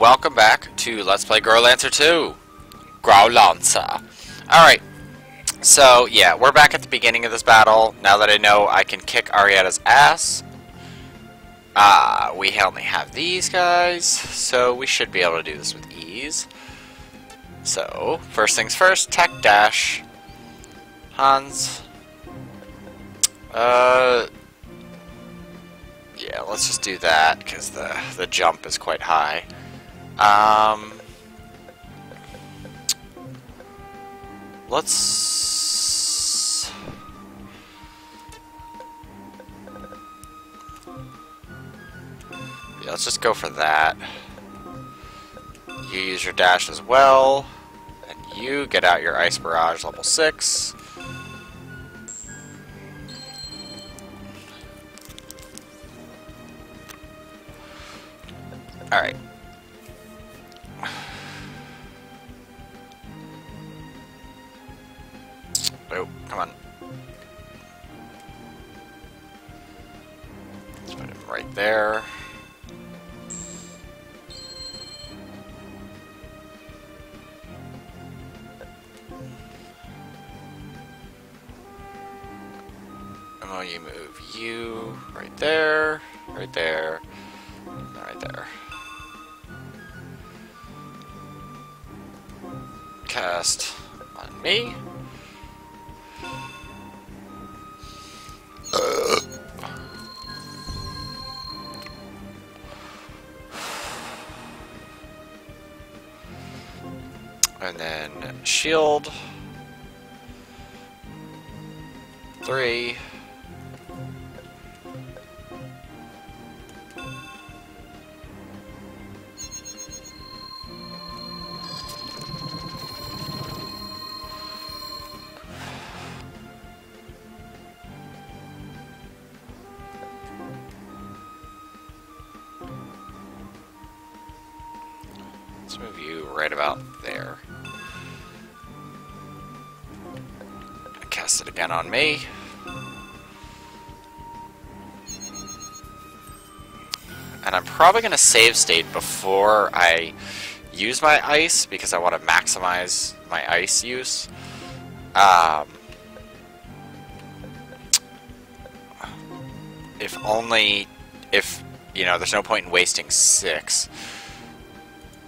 welcome back to Let's Play Growlanser 2. Growlanser. Alright, so yeah, we're back at the beginning of this battle. Now that I know I can kick Arietta's ass. We only have these guys, so we should be able to do this with ease. So, first things first, tech dash. Hans. Yeah, let's just do that, because the jump is quite high. Let's... Yeah, let's just go for that. You use your dash as well. And you get out your Ice Barrage level 6. Alright. Oh, come on. Let's put him right there. And then you move you right there, right there, right there. Cast on me. And then shield. 3. Let's move you right about there. Cast it again on me. And I'm probably going to save state before I use my ice, because I want to maximize my ice use. If, you know, there's no point in wasting 6.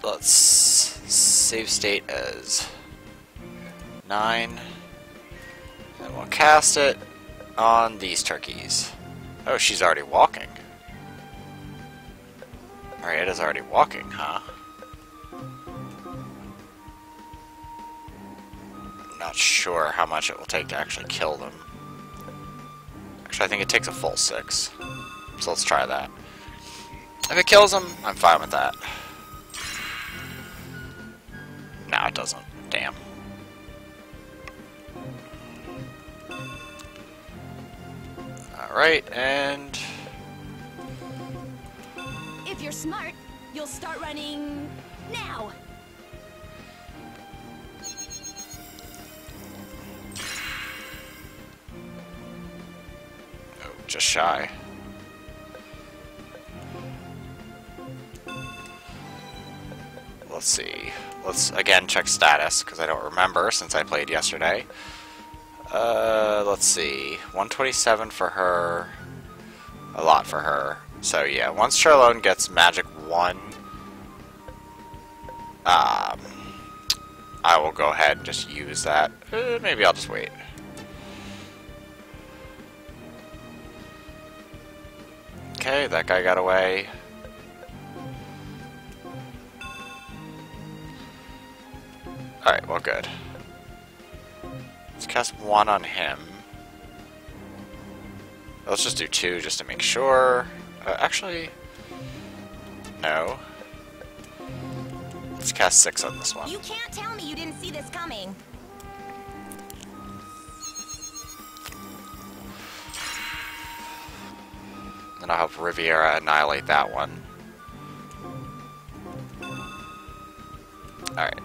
Let's save state as 9. And we'll cast it on these turkeys. Oh, she's already walking. Arietta's already walking, huh? I'm not sure how much it will take to actually kill them. Actually, I think it takes a full 6. So let's try that. If it kills them, I'm fine with that. No, it doesn't. Damn. Alright, and... If you're smart, you'll start running... now! Oh, just shy. Let's see. Let's again check status, because I don't remember since I played yesterday. Let's see. 127 for her. A lot for her. So yeah, once Charlone gets Magic 1, I will go ahead and just use that. Maybe I'll just wait. Okay, that guy got away. Alright, well, good. Let's cast 1 on him. Let's just do 2 just to make sure. Actually, no. Let's cast 6 on this one. You can't tell me you didn't see this coming. Then I'll have Riviera annihilate that one. Alright.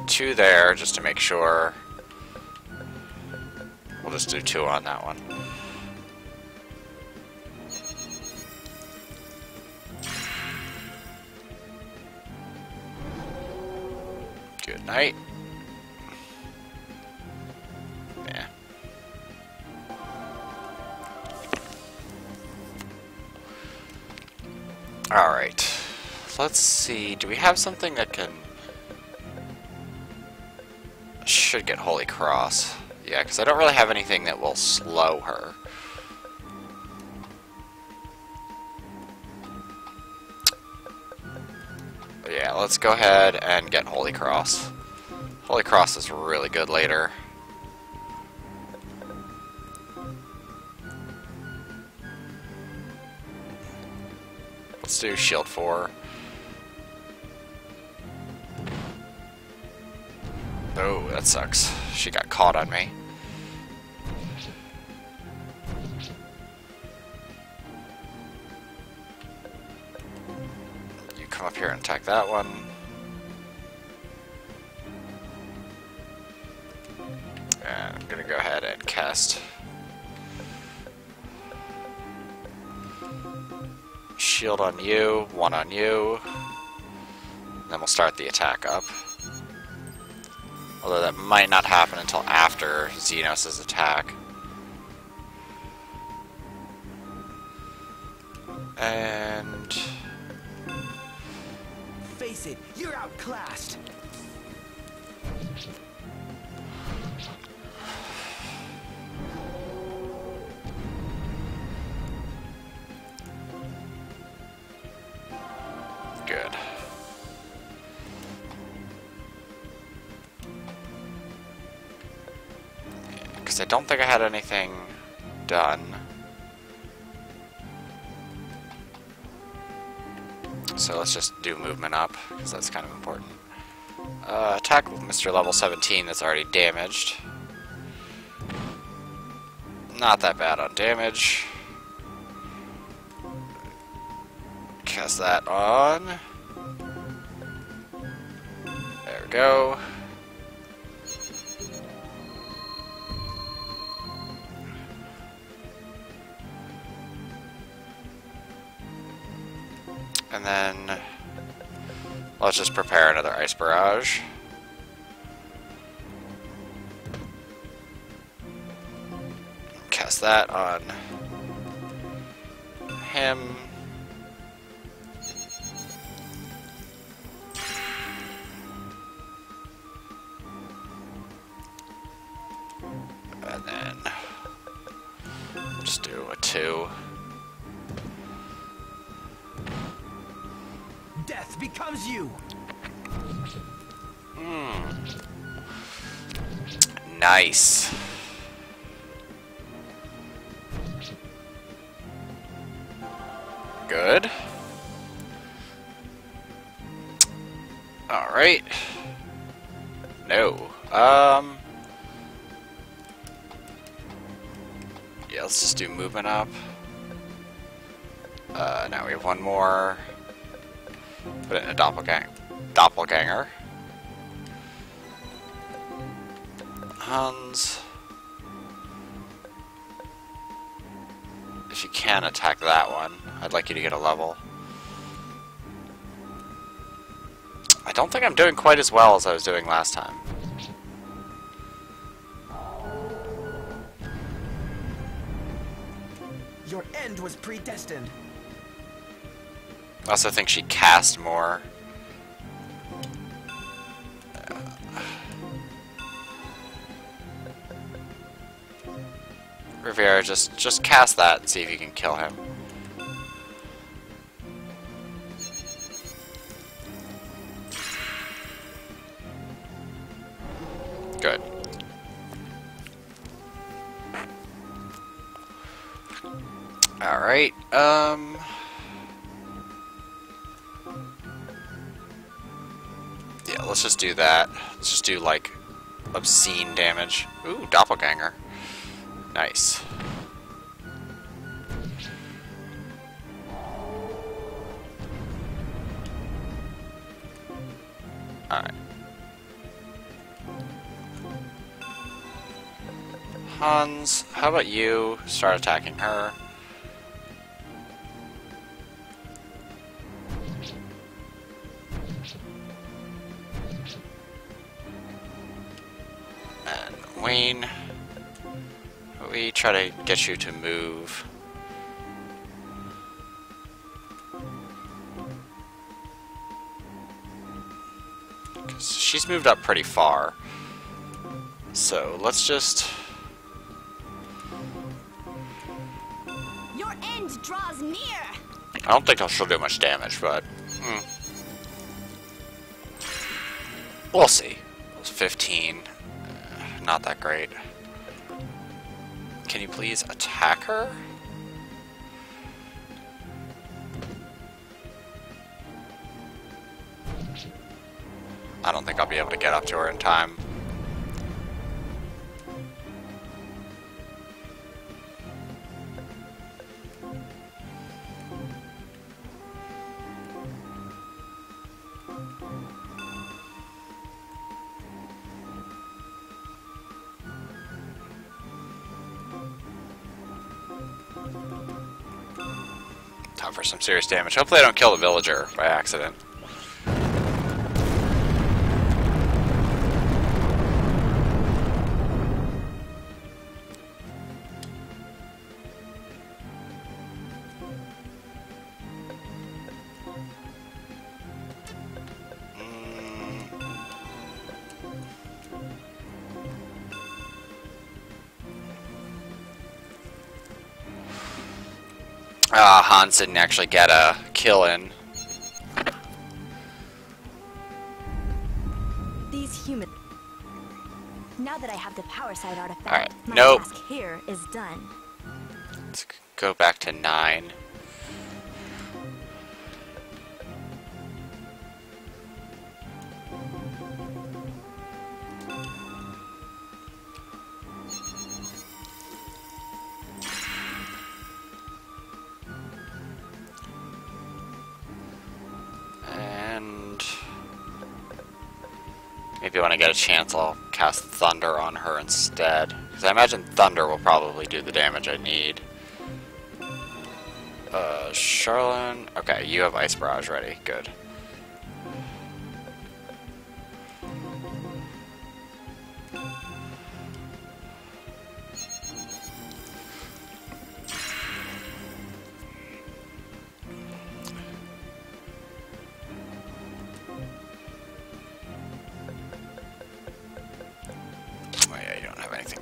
2 there, just to make sure. We'll just do 2 on that one. Good night. Yeah. Alright. Let's see. Do we have something that can... Should get Holy Cross. Yeah, because I don't really have anything that will slow her. But yeah, let's go ahead and get Holy Cross. Holy Cross is really good later. Let's do Shield 4. Oh, that sucks. She got caught on me. You come up here and attack that one. And I'm gonna go ahead and cast Shield on you, one on you. Then we'll start the attack up. Although that might not happen until after Xenos' attack. And... Face it, you're outclassed. Good. Because I don't think I had anything done. So let's just do movement up, because that's kind of important. Attack with Mr. Level 17 that's already damaged. Not that bad on damage. Cast that on. There we go. And then let's just prepare another Ice Barrage. Cast that on him. And then just do a 2. Death becomes you. Nice. Good. Alright. No. Yeah, let's just do movement up. Now we have one more. Put it in a doppelganger. Hans. If you can attack that one, I'd like you to get a level. I don't think I'm doing quite as well as I was doing last time. Your end was predestined. I also think she cast more. Rivera, just cast that and see if you can kill him. Good. Alright, yeah, let's just do that. Let's just do, like, obscene damage. Ooh, doppelganger. Nice. Alright. Hans, how about you start attacking her? Wayne, we try to get you to move. She's moved up pretty far. So let's just... Your end draws near. I don't think she'll do much damage, but... We'll see. It was 15. Not that great. Can you please attack her? I don't think I'll be able to get up to her in time. Time for some serious damage. Hopefully I don't kill the villager by accident. Hans didn't actually get a kill in. These human. Now that I have the power side artifact, Alright, my nope. task here is done. Let's go back to 9. Maybe when I get a chance, I'll cast Thunder on her instead. Because I imagine Thunder will probably do the damage I need. Charlene... Okay, you have Ice Barrage ready. Good.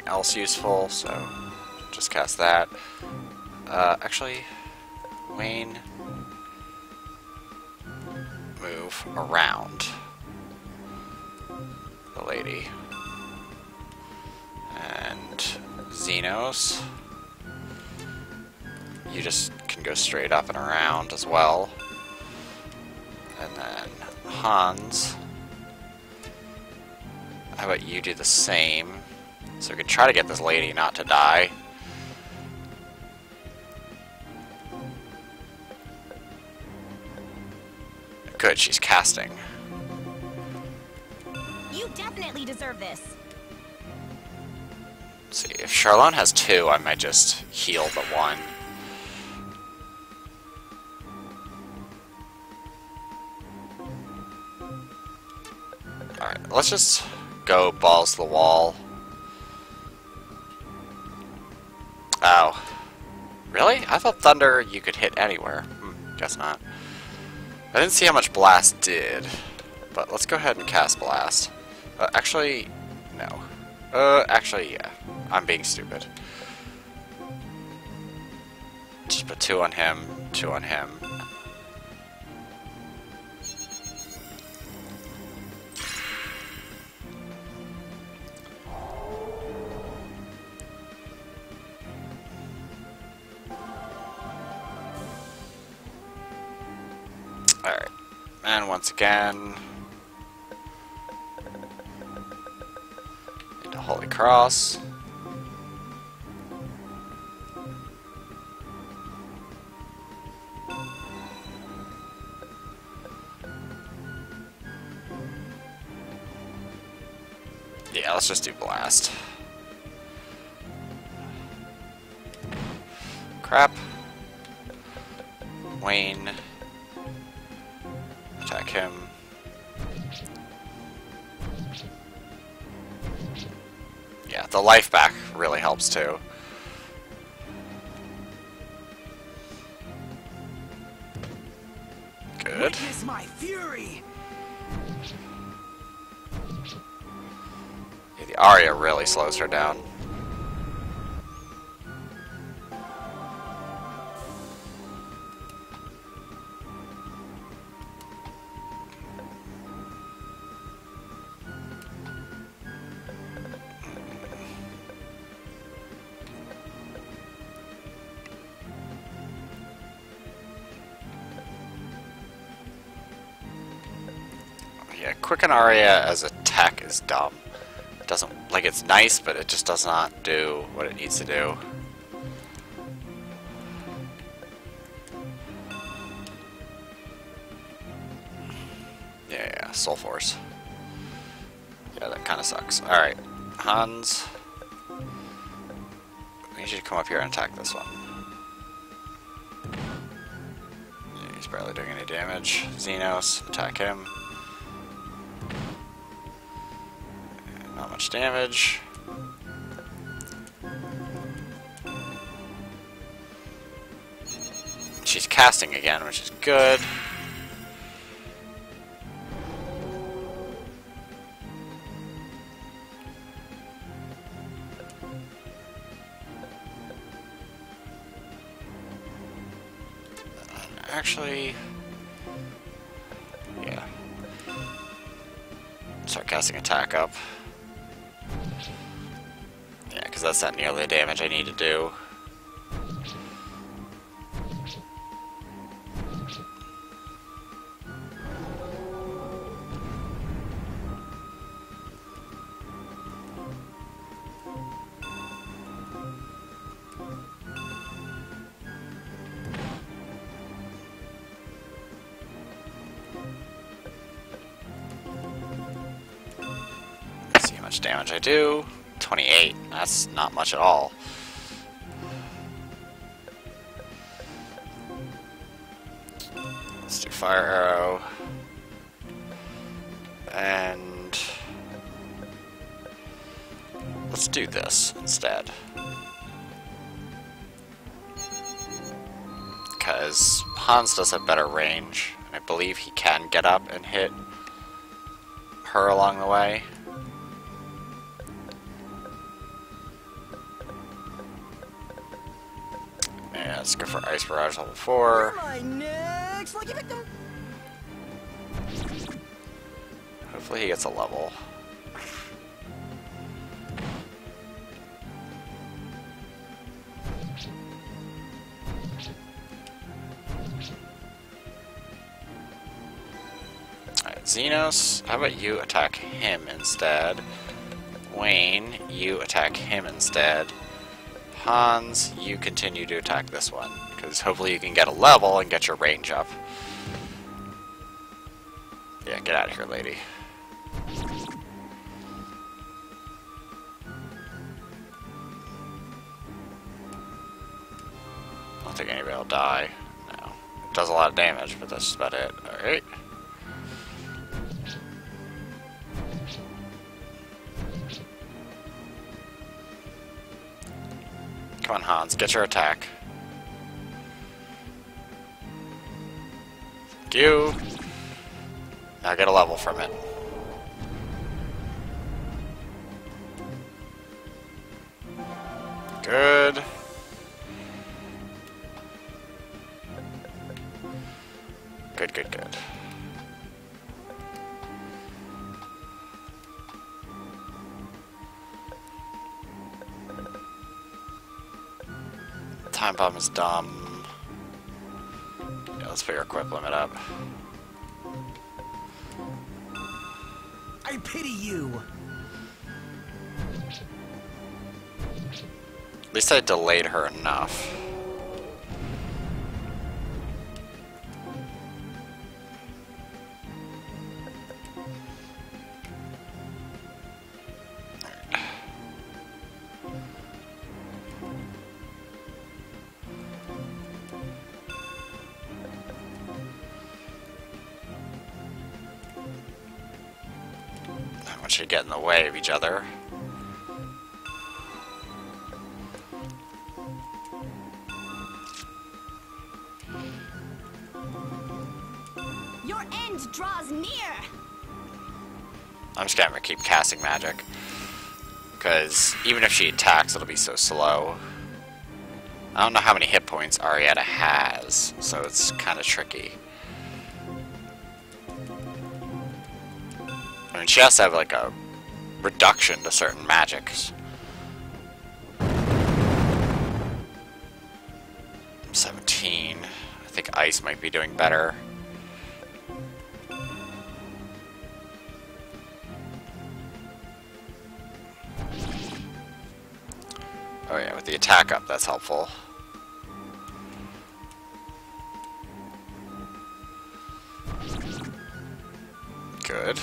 Else useful, so just cast that. Actually, Wayne, move around the lady. And Xenos, you just can go straight up and around as well. And then Hans, how about you do the same? So we can try to get this lady not to die. Good, she's casting. You definitely deserve this. Let's see, if Charlene has 2, I might just heal the 1. Alright, let's just go balls to the wall. Oh. Really? I thought Thunder you could hit anywhere. Guess not. I didn't see how much Blast did. But let's go ahead and cast Blast. Actually, no. Actually, yeah. I'm being stupid. Just put 2 on him, 2 on him. Alright, and once again, into Holy Cross. Yeah, let's just do Blast. Crap. Wayne. Attack him. Yeah, the life back really helps too. Good. Witness my fury. Yeah, the Arya really slows her down. Yeah, Quicken Arya as a tech is dumb. It doesn't, like, it's nice, but it just does not do what it needs to do. Yeah, Soul Force. Yeah, that kind of sucks. Alright, Hans. I need you to come up here and attack this one. Yeah, he's barely doing any damage. Xenos, attack him. Not much damage. She's casting again, which is good. Actually, yeah. Start casting attack up. Yeah, because that's not nearly the damage I need to do. Let's see how much damage I do. 28. That's not much at all. Let's do Fire Arrow. And let's do this instead. Because Hans does have better range. I believe he can get up and hit her along the way. Yeah, let's go for Ice Barrage level 4. My next lucky victim. Hopefully he gets a level. Alright, Xenos, how about you attack him instead? Wayne, you attack him instead. Hans, you continue to attack this one, because hopefully you can get a level and get your range up. Yeah, get out of here, lady. I don't think anybody will die. No. It does a lot of damage, but that's just about it. Alright. Come on, Hans, get your attack. Thank you. Now get a level from it. Good. Good, good, good. Time bomb is dumb. Yeah, let's put your equip limit up. I pity you. At least I delayed her enough. Not much to get in the way of each other. Your end draws near. I'm just gonna keep casting magic. Because even if she attacks, it'll be so slow. I don't know how many hit points Arietta has, so it's kind of tricky. I mean, she has to have like a reduction to certain magics. 17. I think ice might be doing better. Oh yeah, with the attack up, that's helpful. Good.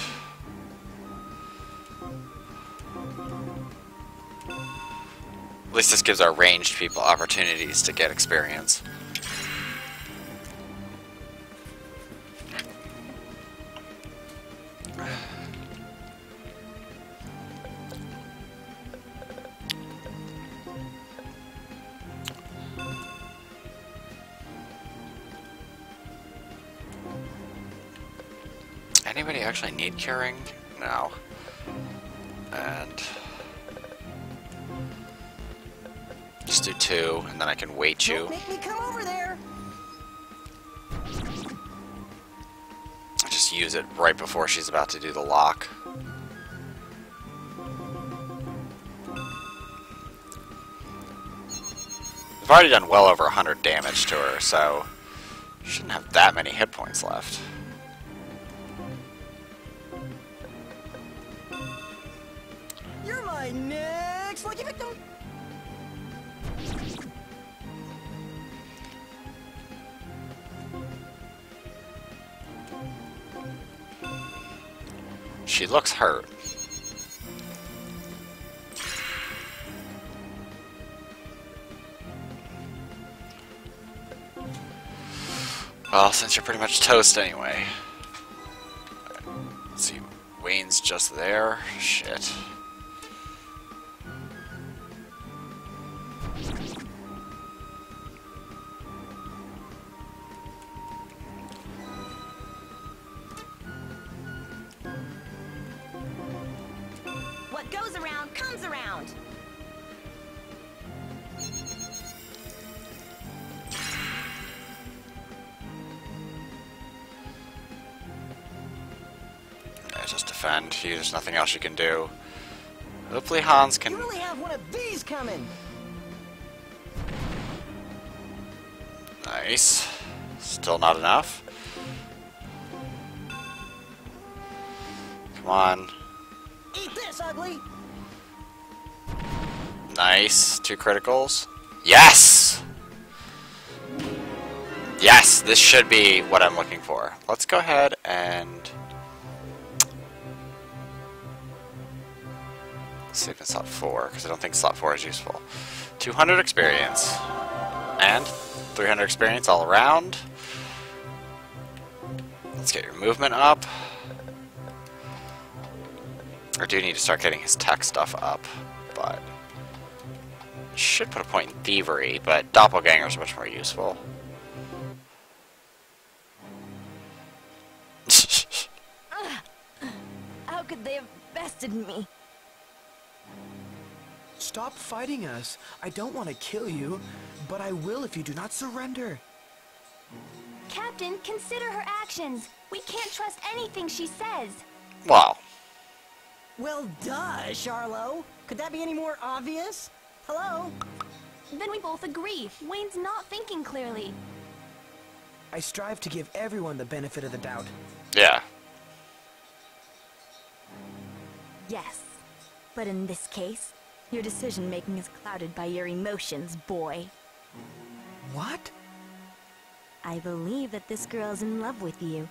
At least this gives our ranged people opportunities to get experience. Anybody actually need curing? No. And just do 2, and then I can wait you. Don't make me come over there. Just use it right before she's about to do the lock. I've already done well over 100 damage to her, so shouldn't have that many hit points left. You're my next lucky victim. She looks hurt. Well, since you're pretty much toast anyway. Let's see, Wayne's just there. Shit. What goes around comes around. Yeah, just defend. There's nothing else you can do. Hopefully Hans can... You really have one of these coming. Nice. Still not enough. Come on. Eat this, ugly. Nice. 2 criticals. Yes! Yes! This should be what I'm looking for. Let's go ahead and... see if it's slot 4, because I don't think slot 4 is useful. 200 experience. And 300 experience all around. Let's get your movement up. I do need to start getting his tech stuff up, but... should put a point in thievery, but doppelganger is much more useful. How could they have bested me? Stop fighting us. I don't want to kill you, but I will if you do not surrender. Captain, consider her actions. We can't trust anything she says. Wow. Well, duh, Charlo. Could that be any more obvious? Hello? Then we both agree. Wayne's not thinking clearly. I strive to give everyone the benefit of the doubt. Yeah. Yes. But in this case, your decision-making is clouded by your emotions, boy. What? I believe that this girl's in love with you,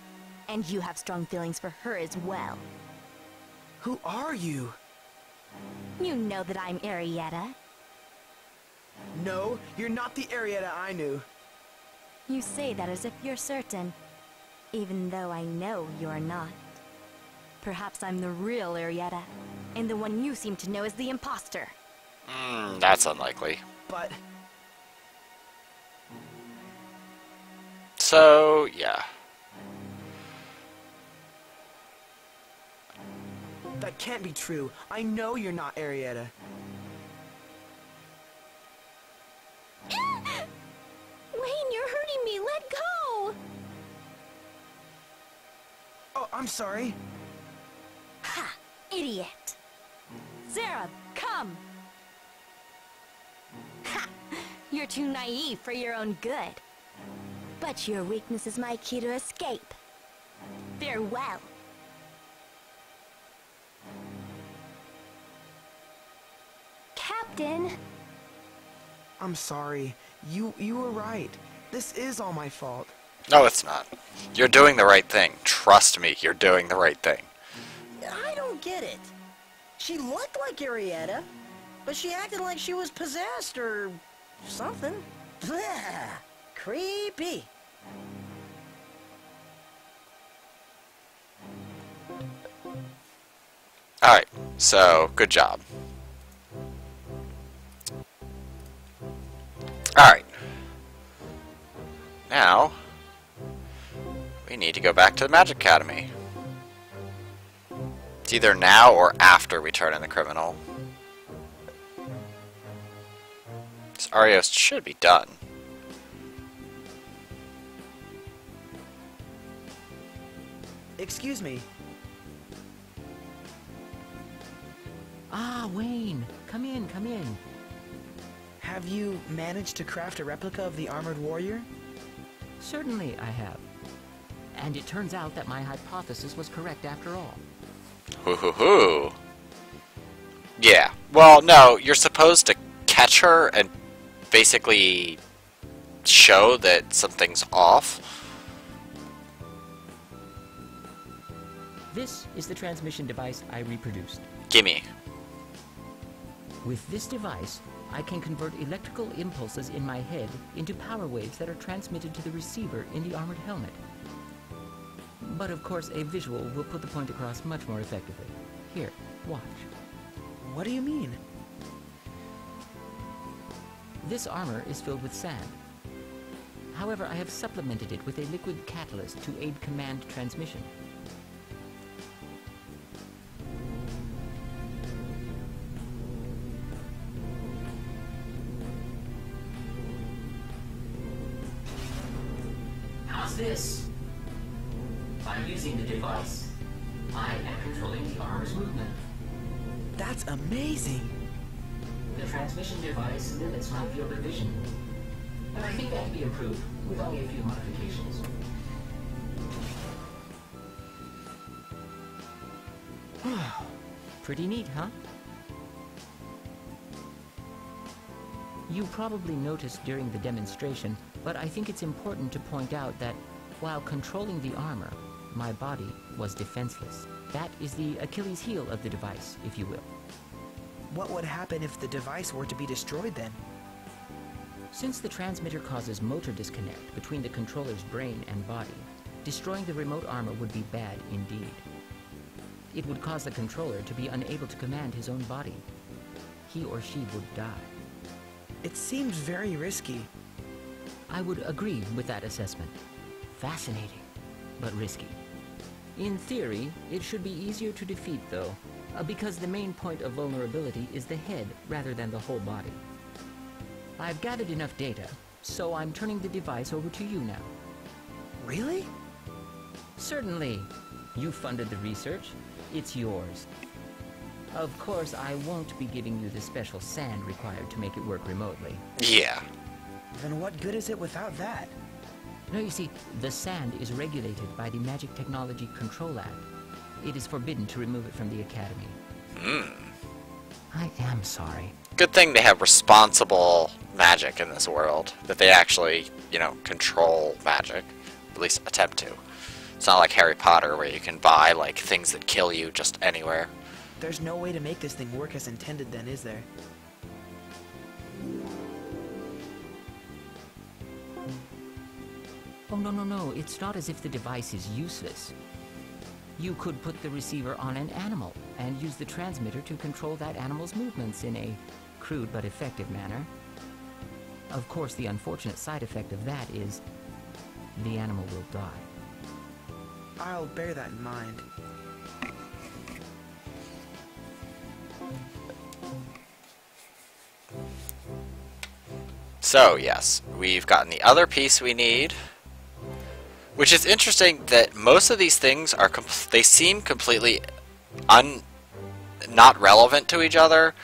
and you have strong feelings for her as well. Who are you? You know that I'm Arietta. No, you're not the Arietta I knew. You say that as if you're certain, even though I know you're not. Perhaps I'm the real Arietta, and the one you seem to know is the imposter. That's unlikely. But So, yeah. That can't be true. I know you're not Arietta. Wayne, you're hurting me. Let go! Oh, I'm sorry. Ha! Idiot! Zara, come! Ha! You're too naive for your own good. But your weakness is my key to escape. Farewell. Captain! I'm sorry. You were right. This is all my fault. No, it's not. You're doing the right thing. Trust me, you're doing the right thing. I don't get it. She looked like Arietta, but she acted like she was possessed or something. Blah! Creepy. Alright, so, good job. Alright. Now, we need to go back to the Magic Academy. It's either now or after we turn in the criminal. This Arios should be done. Excuse me. Ah, Wayne, come in, come in. Have you managed to craft a replica of the armored warrior? Certainly I have. And it turns out that my hypothesis was correct after all. Hoo hoo hoo. Yeah. Well, no, you're supposed to catch her and basically show that something's off. This is the transmission device I reproduced. Gimme. With this device, I can convert electrical impulses in my head into power waves that are transmitted to the receiver in the armored helmet. But of course, a visual will put the point across much more effectively. Here, watch. What do you mean? This armor is filled with sand. However, I have supplemented it with a liquid catalyst to aid command transmission. How's this? By using the device, I am controlling the armor's movement. That's amazing. The transmission device limits my field of vision, but I think that can be improved with only a few modifications. Pretty neat, huh? You probably noticed during the demonstration, but I think it's important to point out that while controlling the armor, my body was defenseless. That is the Achilles heel of the device, if you will. What would happen if the device were to be destroyed then? Since the transmitter causes motor disconnect between the controller's brain and body, destroying the remote armor would be bad indeed. It would cause the controller to be unable to command his own body. He or she would die. It seems very risky. I would agree with that assessment. Fascinating, but risky. In theory, it should be easier to defeat though, because the main point of vulnerability is the head rather than the whole body. I've gathered enough data, so I'm turning the device over to you now. Really? Certainly. You funded the research. It's yours. Of course, I won't be giving you the special sand required to make it work remotely. Yeah. Then what good is it without that? No, you see, the sand is regulated by the Magic Technology Control Act. It is forbidden to remove it from the Academy. I am sorry. Good thing they have responsible magic in this world. That they actually, control magic. At least attempt to. It's not like Harry Potter where you can buy, like, things that kill you just anywhere. There's no way to make this thing work as intended then, is there? Oh, no. It's not as if the device is useless. You could put the receiver on an animal and use the transmitter to control that animal's movements in a crude but effective manner. Of course, the unfortunate side effect of that is the animal will die. I'll bear that in mind. So, yes, we've gotten the other piece we need. Which is interesting that most of these things are they seem completely not relevant to each other,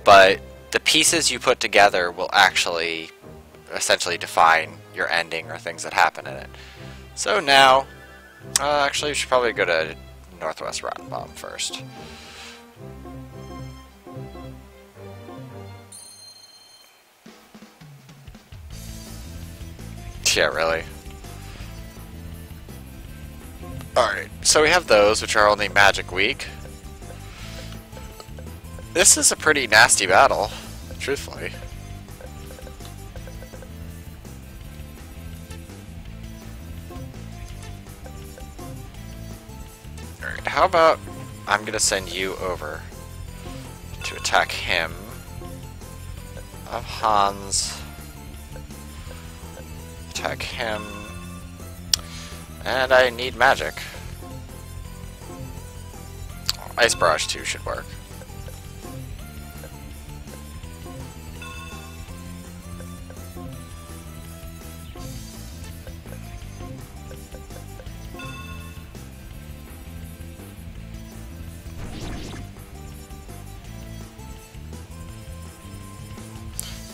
but the pieces you put together will actually essentially define your ending or things that happen in it. So now, actually we should probably go to Northwest Rotten Bomb first. Yeah, really. Alright, so we have those, which are only magic weak. This is a pretty nasty battle, truthfully. Alright, how about I'm gonna send you over to attack him. Of Hans. Attack him. And I need magic. Ice Barrage 2 should work.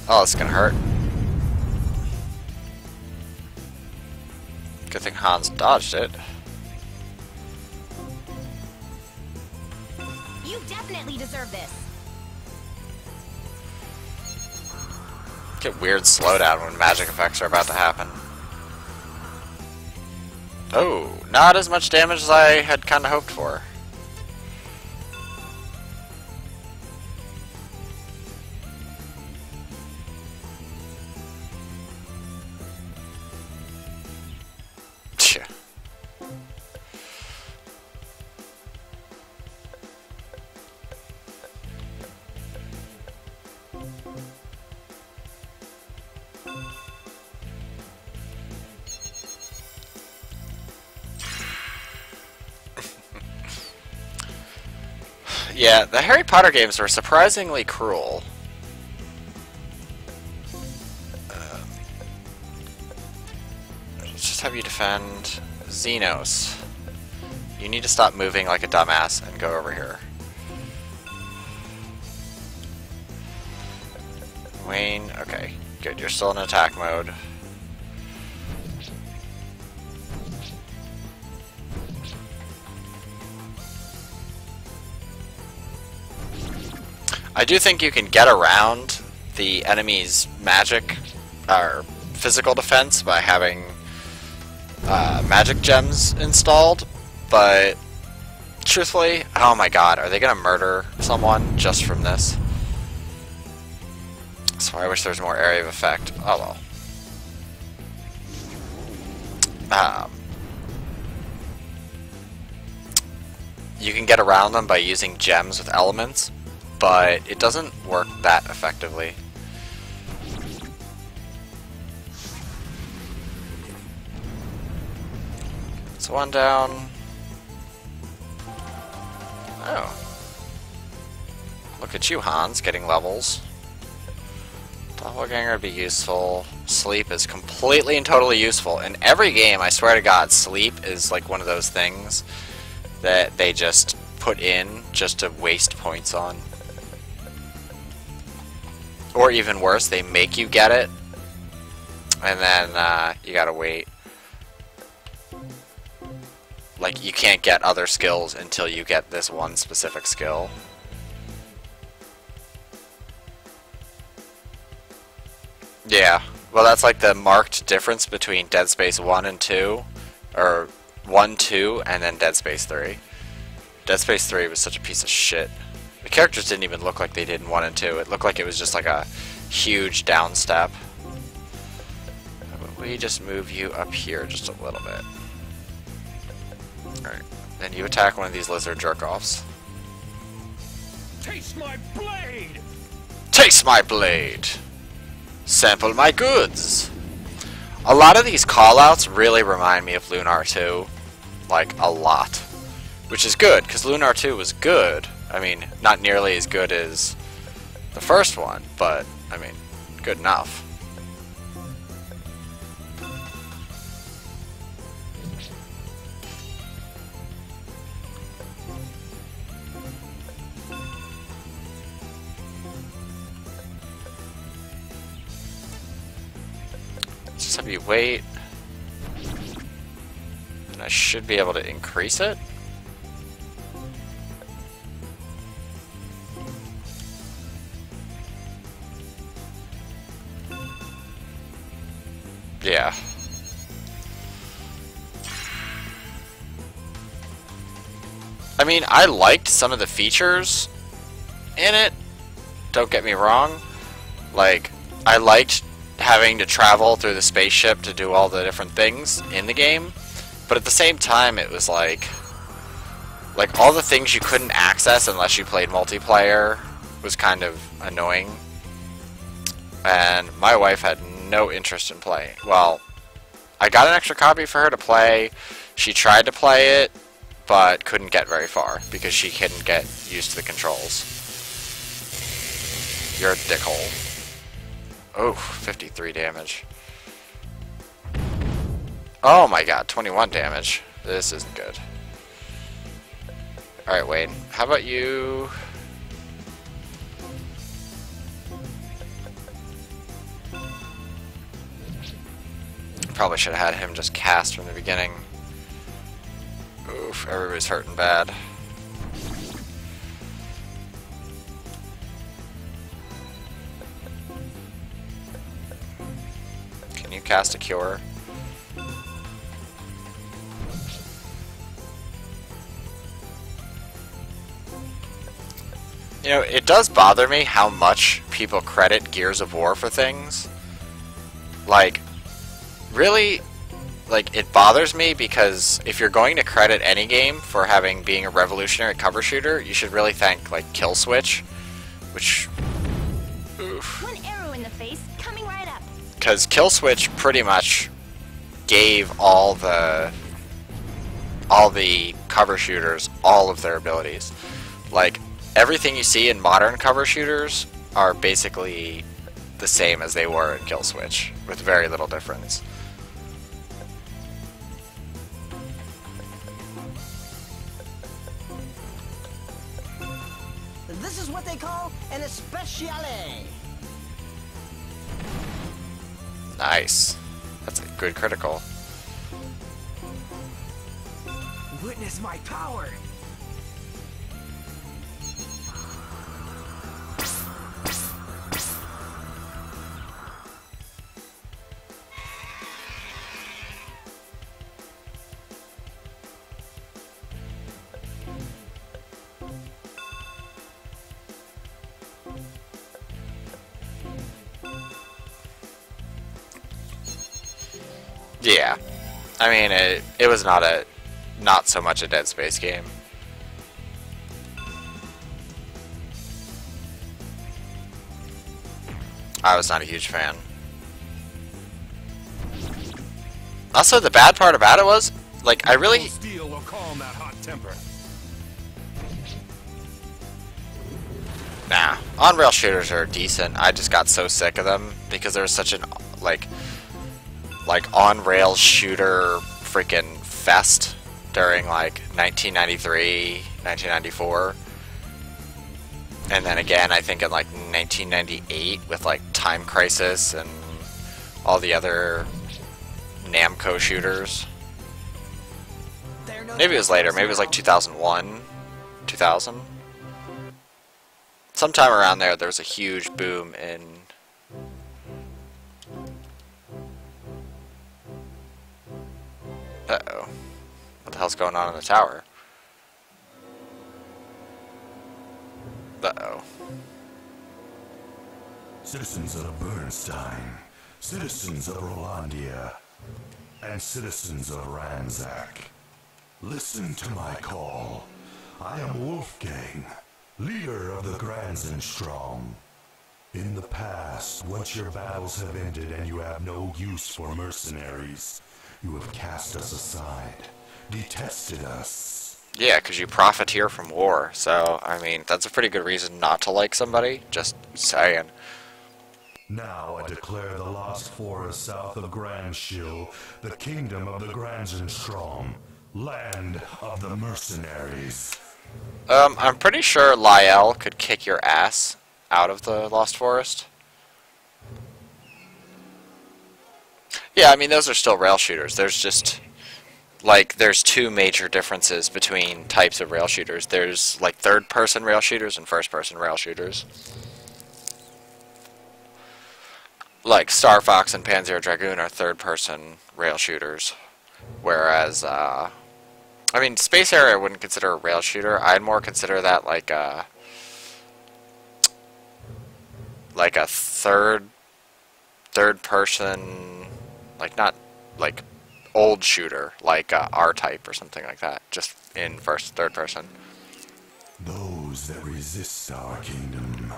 Oh, it's gonna hurt. Good thing Hans dodged it. You definitely deserve this. Get weird slowdown when magic effects are about to happen. Oh, not as much damage as I had kind of hoped for. Yeah, the Harry Potter games were surprisingly cruel. Let's just have you defend Xenos. You need to stop moving like a dumbass and go over here. Wayne, okay, good, you're still in attack mode. I do think you can get around the enemy's magic or physical defense by having magic gems installed, but truthfully, oh my god, are they gonna murder someone just from this? So I wish there was more area of effect. Oh well. You can get around them by using gems with elements, but it doesn't work that effectively. It's one down. Oh. Look at you, Hans, getting levels. Doppelganger would be useful. Sleep is completely and totally useful. In every game, I swear to God, sleep is like one of those things that they just put in just to waste points on. Or even worse, they make you get it, and then you gotta wait. Like, you can't get other skills until you get this one specific skill. Yeah, well that's like the marked difference between Dead Space 1 and 2, or 1, 2, and then Dead Space 3. Dead Space 3 was such a piece of shit. The characters didn't even look like they did in 1 and 2. It looked like it was just like a huge downstep. We just move you up here just a little bit. Alright, then you attack one of these lizard jerk-offs. Taste my blade! Taste my blade! Sample my goods! A lot of these callouts really remind me of Lunar 2. Like, a lot. Which is good, because Lunar 2 was good. I mean, not nearly as good as the first one, but, I mean, good enough. just have you wait. And I should be able to increase it. Yeah. I mean, I liked some of the features in it. Don't get me wrong. Like, I liked having to travel through the spaceship to do all the different things in the game. But at the same time, it was like all the things you couldn't access unless you played multiplayer was kind of annoying. And my wife had no interest in playing. Well, I got an extra copy for her to play. She tried to play it, but couldn't get very far because she couldn't get used to the controls. You're a dickhole. Oh, 53 damage. Oh my god, 21 damage. This isn't good. Alright, Wayne. How about you... Probably should have had him just cast from the beginning. Oof, everybody's hurting bad. Can you cast a cure? You know, it does bother me how much people credit Gears of War for things. Like, really, like, it bothers me because if you're going to credit any game for being a revolutionary cover shooter, you should really thank, like, Kill Switch, which... Oof. One arrow in the face, coming right up. Because Kill Switch pretty much gave all the cover shooters all of their abilities. Like, everything you see in modern cover shooters are basically the same as they were in Kill Switch, with very little difference. This is what they call an especiale. Nice. That's a good critical. Witness my power. Yeah. I mean, it was not so much a Dead Space game. I was not a huge fan. Also, the bad part about it was, like, I really... Steel will calm that hot temper. Nah. On-rail shooters are decent. I just got so sick of them because there was such an, like on-rail shooter freaking fest during, like, 1993, 1994. And then again, I think in, like, 1998 with, like, Time Crisis and all the other Namco shooters. Maybe it was later. Maybe it was, like, 2001, 2000. Sometime around there, there was a huge boom in... Uh-oh. What the hell's going on in the tower? Uh-oh. Citizens of Bernstein, citizens of Rolandia, and citizens of Ransack, listen to my call. I am Wolfgang, leader of the Growlanser. In the past, once your battles have ended and you have no use for mercenaries, you have cast us aside, detested us. Yeah, because you profiteer from war, so, I mean, that's a pretty good reason not to like somebody, just saying. Now I declare the Lost Forest south of Grandshill, the kingdom of the Growlanser, land of the mercenaries. I'm pretty sure Lyell could kick your ass out of the Lost Forest. Yeah, I mean, those are still rail shooters. There's just, like, there's two major differences between types of rail shooters. There's, like, third-person rail shooters and first-person rail shooters. Like, Star Fox and Panzer Dragoon are third-person rail shooters. Whereas, I mean, Space Harrier I wouldn't consider a rail shooter. I'd more consider that like a third-person, like, not, like, old shooter, like R-Type or something like that, just in third person. Those that resist our kingdom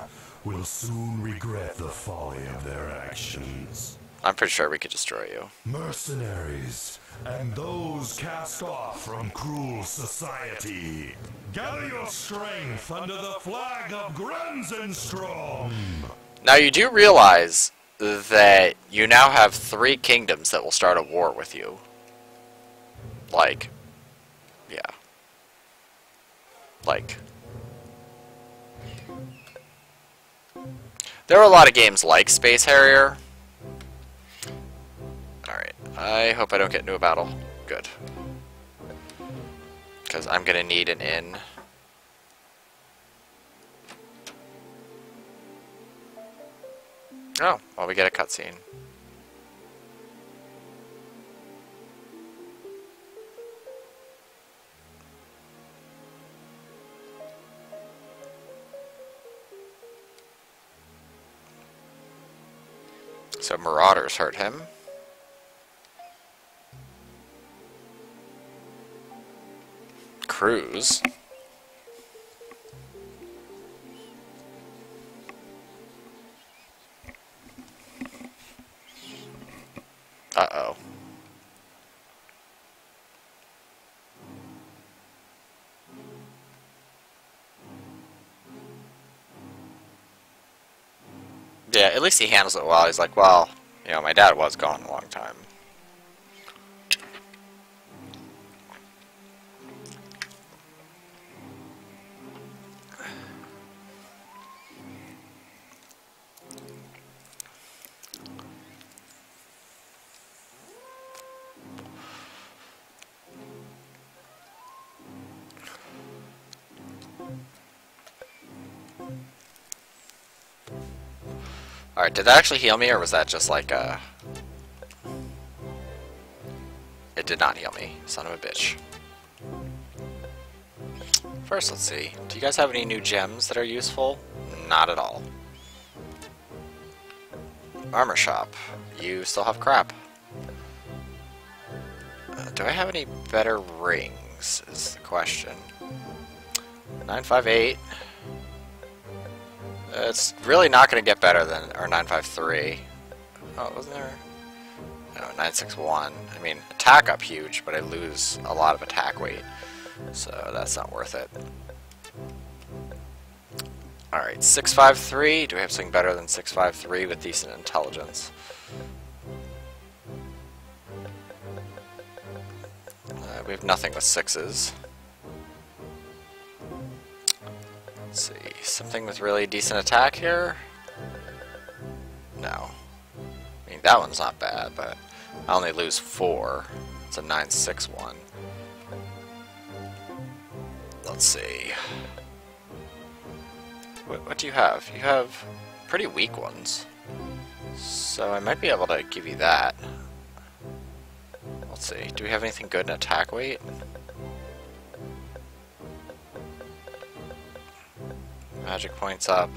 will soon regret the folly of their actions. I'm pretty sure we could destroy you. Mercenaries, and those cast off from cruel society, gather your strength under the flag of Growlanser. Now you do realize that you now have 3 kingdoms that will start a war with you. Like, yeah. Like, there are a lot of games like Space Harrier. Alright, I hope I don't get into a battle. Good. Because I'm gonna need an inn. Oh, well, we get a cutscene. So Marauders hurt him. Cruise. Uh-oh. Yeah, at least he handles it well. He's like, well, you know, my dad was gone a long time. Alright, did that actually heal me, or was that just like a... It did not heal me, son of a bitch. First, let's see. Do you guys have any new gems that are useful? Not at all. Armor shop. You still have crap. Do I have any better rings, is the question. 958. It's really not going to get better than, or 953. Oh, wasn't there? No, 961. I mean, attack up huge, but I lose a lot of attack weight. So that's not worth it. Alright, 653. Do we have something better than 653 with decent intelligence? We have nothing with 6s. Let's see, something with really decent attack here? No. I mean, that one's not bad, but I only lose 4. It's a 961. Let's see. What do you have? You have pretty weak ones. So I might be able to give you that. Let's see, do we have anything good in attack weight? Magic points up.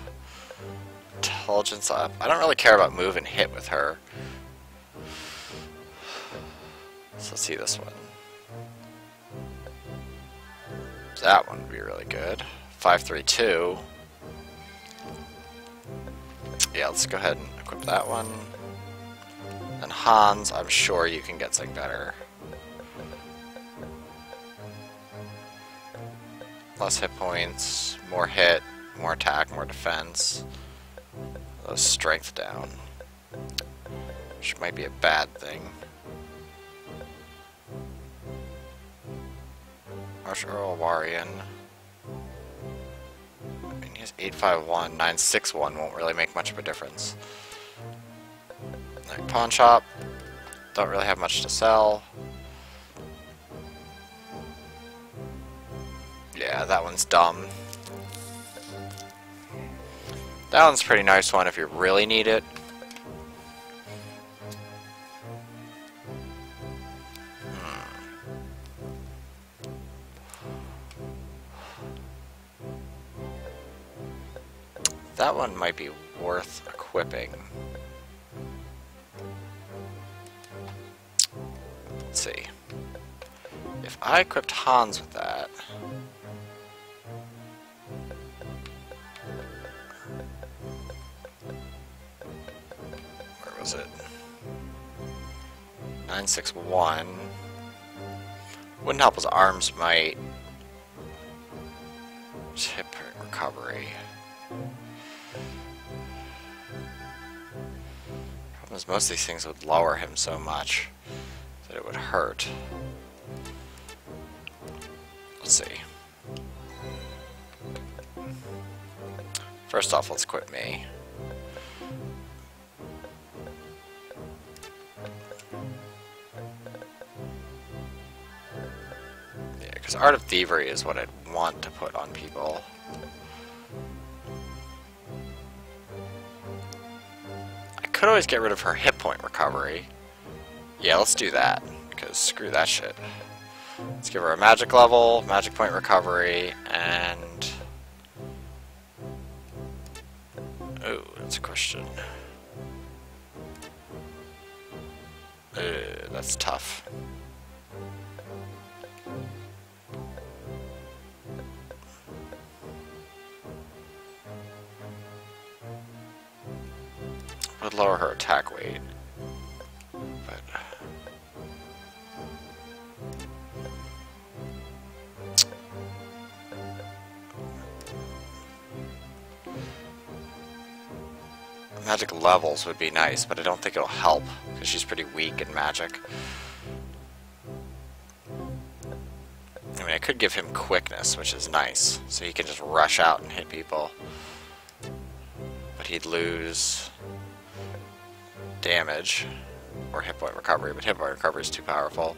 Intelligence up. I don't really care about move and hit with her. So let's see this one. That one would be really good. 532. Yeah, let's go ahead and equip that one. And Hans, I'm sure you can get something better. Less hit points, more hit, more attack, more defense. Those strength down. Which might be a bad thing. Marshall Warian. I mean, he has 851, 961 won't really make much of a difference. Like pawn shop, Don't really have much to sell. Yeah, that one's dumb. That one's a pretty nice one if you really need it. That one might be worth equipping. Let's see. If I equipped Hans with that... Where was it? 961. Wouldn't help his arms might. Hip recovery. Problem is, most of these things would lower him so much that it would hurt. Let's see. First off, let's quit me. Yeah, because Art of Thievery is what I'd want to put on people. I could always get rid of her hit point recovery. Yeah, let's do that, because screw that shit. Let's give her a magic level, magic point recovery, and... Oh, that's a question. That's tough. Would lower her attack weight. But... Magic levels would be nice, but I don't think it'll help, because she's pretty weak in magic. I mean, I could give him quickness, which is nice, so he can just rush out and hit people. But he'd lose damage, or hit point recovery, but hit point recovery is too powerful.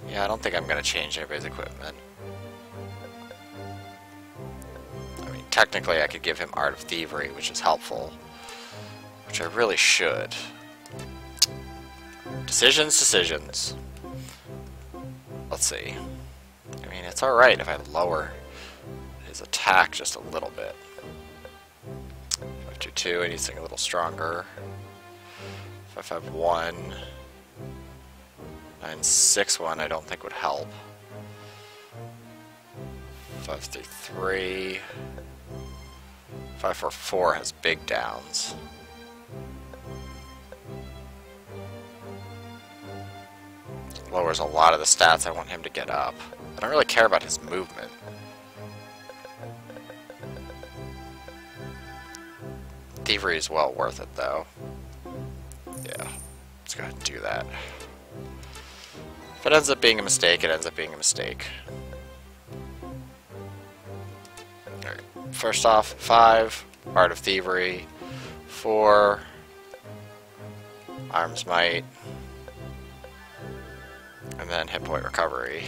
Yeah, I don't think I'm going to change anybody's equipment. I mean, technically I could give him Art of Thievery, which is helpful. Which I really should. Decisions. Let's see. I mean, it's alright if I lower his attack just a little bit. 522, I need something a little stronger. 551. 961 I don't think would help. 533. 544 has big downs. Lowers a lot of the stats I want him to get up. I don't really care about his movement. Thievery is well worth it though. Yeah, let's go ahead and do that. If it ends up being a mistake, it ends up being a mistake. Alright, first off, 5, Art of Thievery, 4, Arms Might, and then Hit Point Recovery.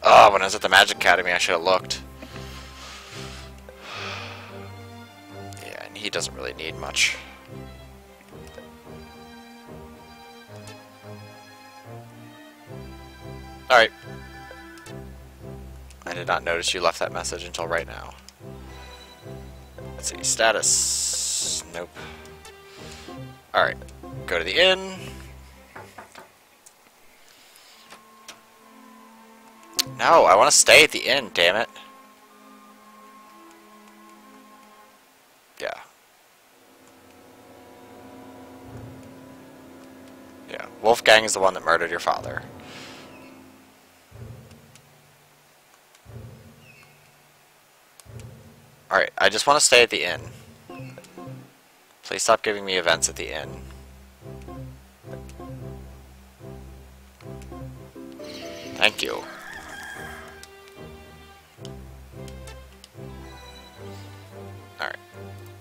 Oh, when I was at the Magic Academy, I should have looked. Yeah, and he doesn't really need much. Alright. I did not notice you left that message until right now. Let's see, status. Nope. Alright, go to the inn. No, I want to stay at the inn, damn it. Yeah. Yeah, Wolfgang is the one that murdered your father. Alright, I just want to stay at the inn. Please stop giving me events at the inn. Thank you.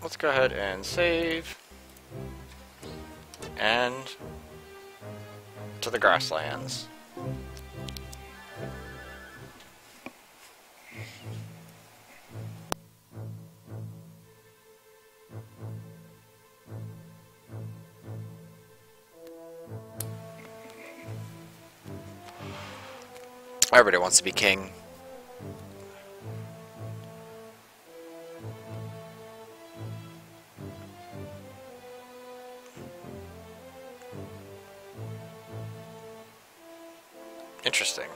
let's go ahead and save. And to the grasslands. Everybody wants to be king. Interesting.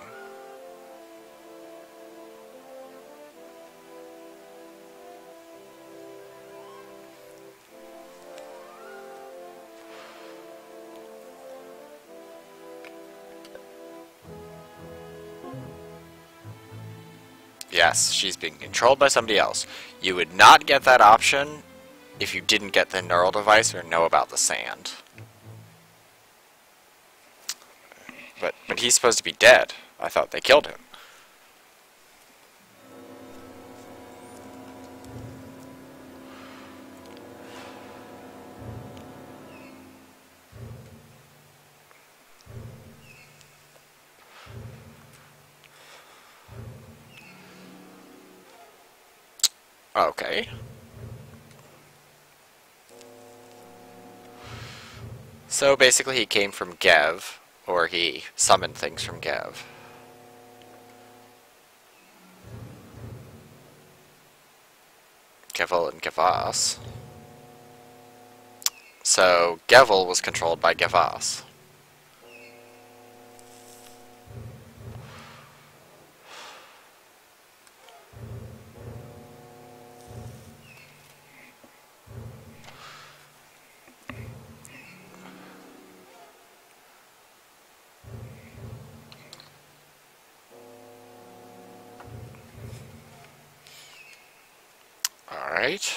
Yes, she's being controlled by somebody else. You would not get that option if you didn't get the neural device or know about the sand. But he's supposed to be dead. I thought they killed him. Okay. So basically he came from Gev, or he summoned things from Gev. Gevel and Gevas. So Gevel was controlled by Gevas. Alright.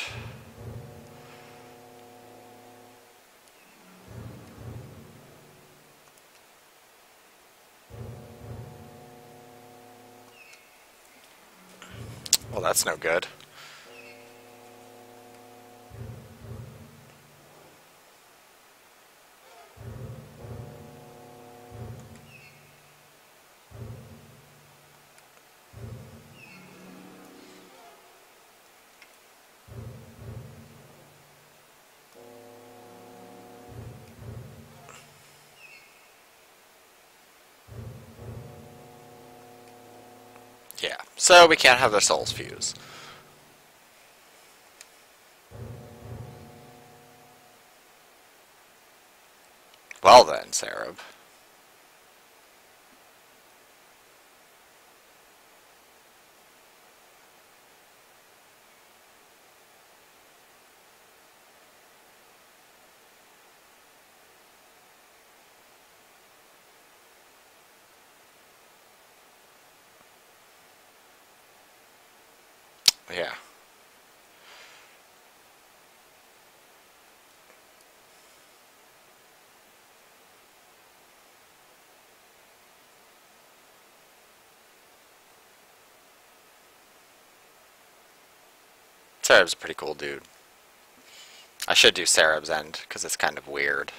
Well, that's no good. Yeah, so we can't have their souls fuse. Well then, Sarab. Yeah. Sarab's a pretty cool dude. I should do Sarab's end, because it's kind of weird.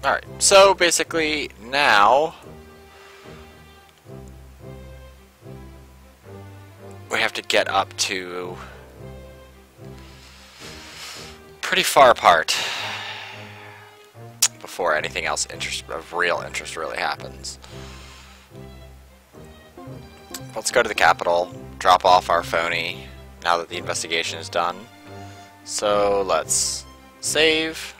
Alright, so basically now we have to get up to pretty far apart before anything else of real interest really happens. Let's go to the capital, drop off our phony now that the investigation is done. So let's save.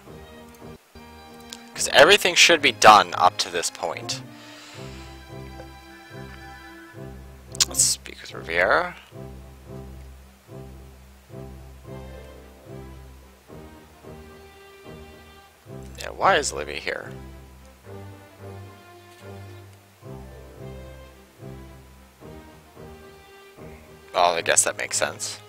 Because everything should be done up to this point. Let's speak with Riviera. Yeah, why is Livy here? Oh, I guess that makes sense.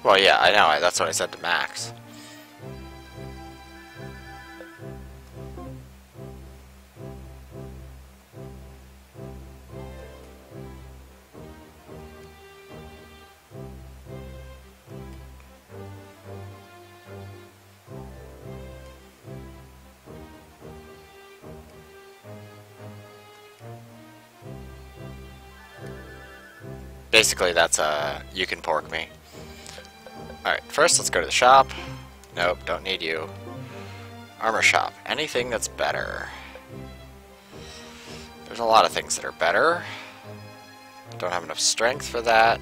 Well, yeah, I know. That's what I said to Max. Basically, that's you can pork me. Alright, first let's go to the shop. Nope, don't need you. Armor shop. Anything that's better. There's a lot of things that are better. Don't have enough strength for that.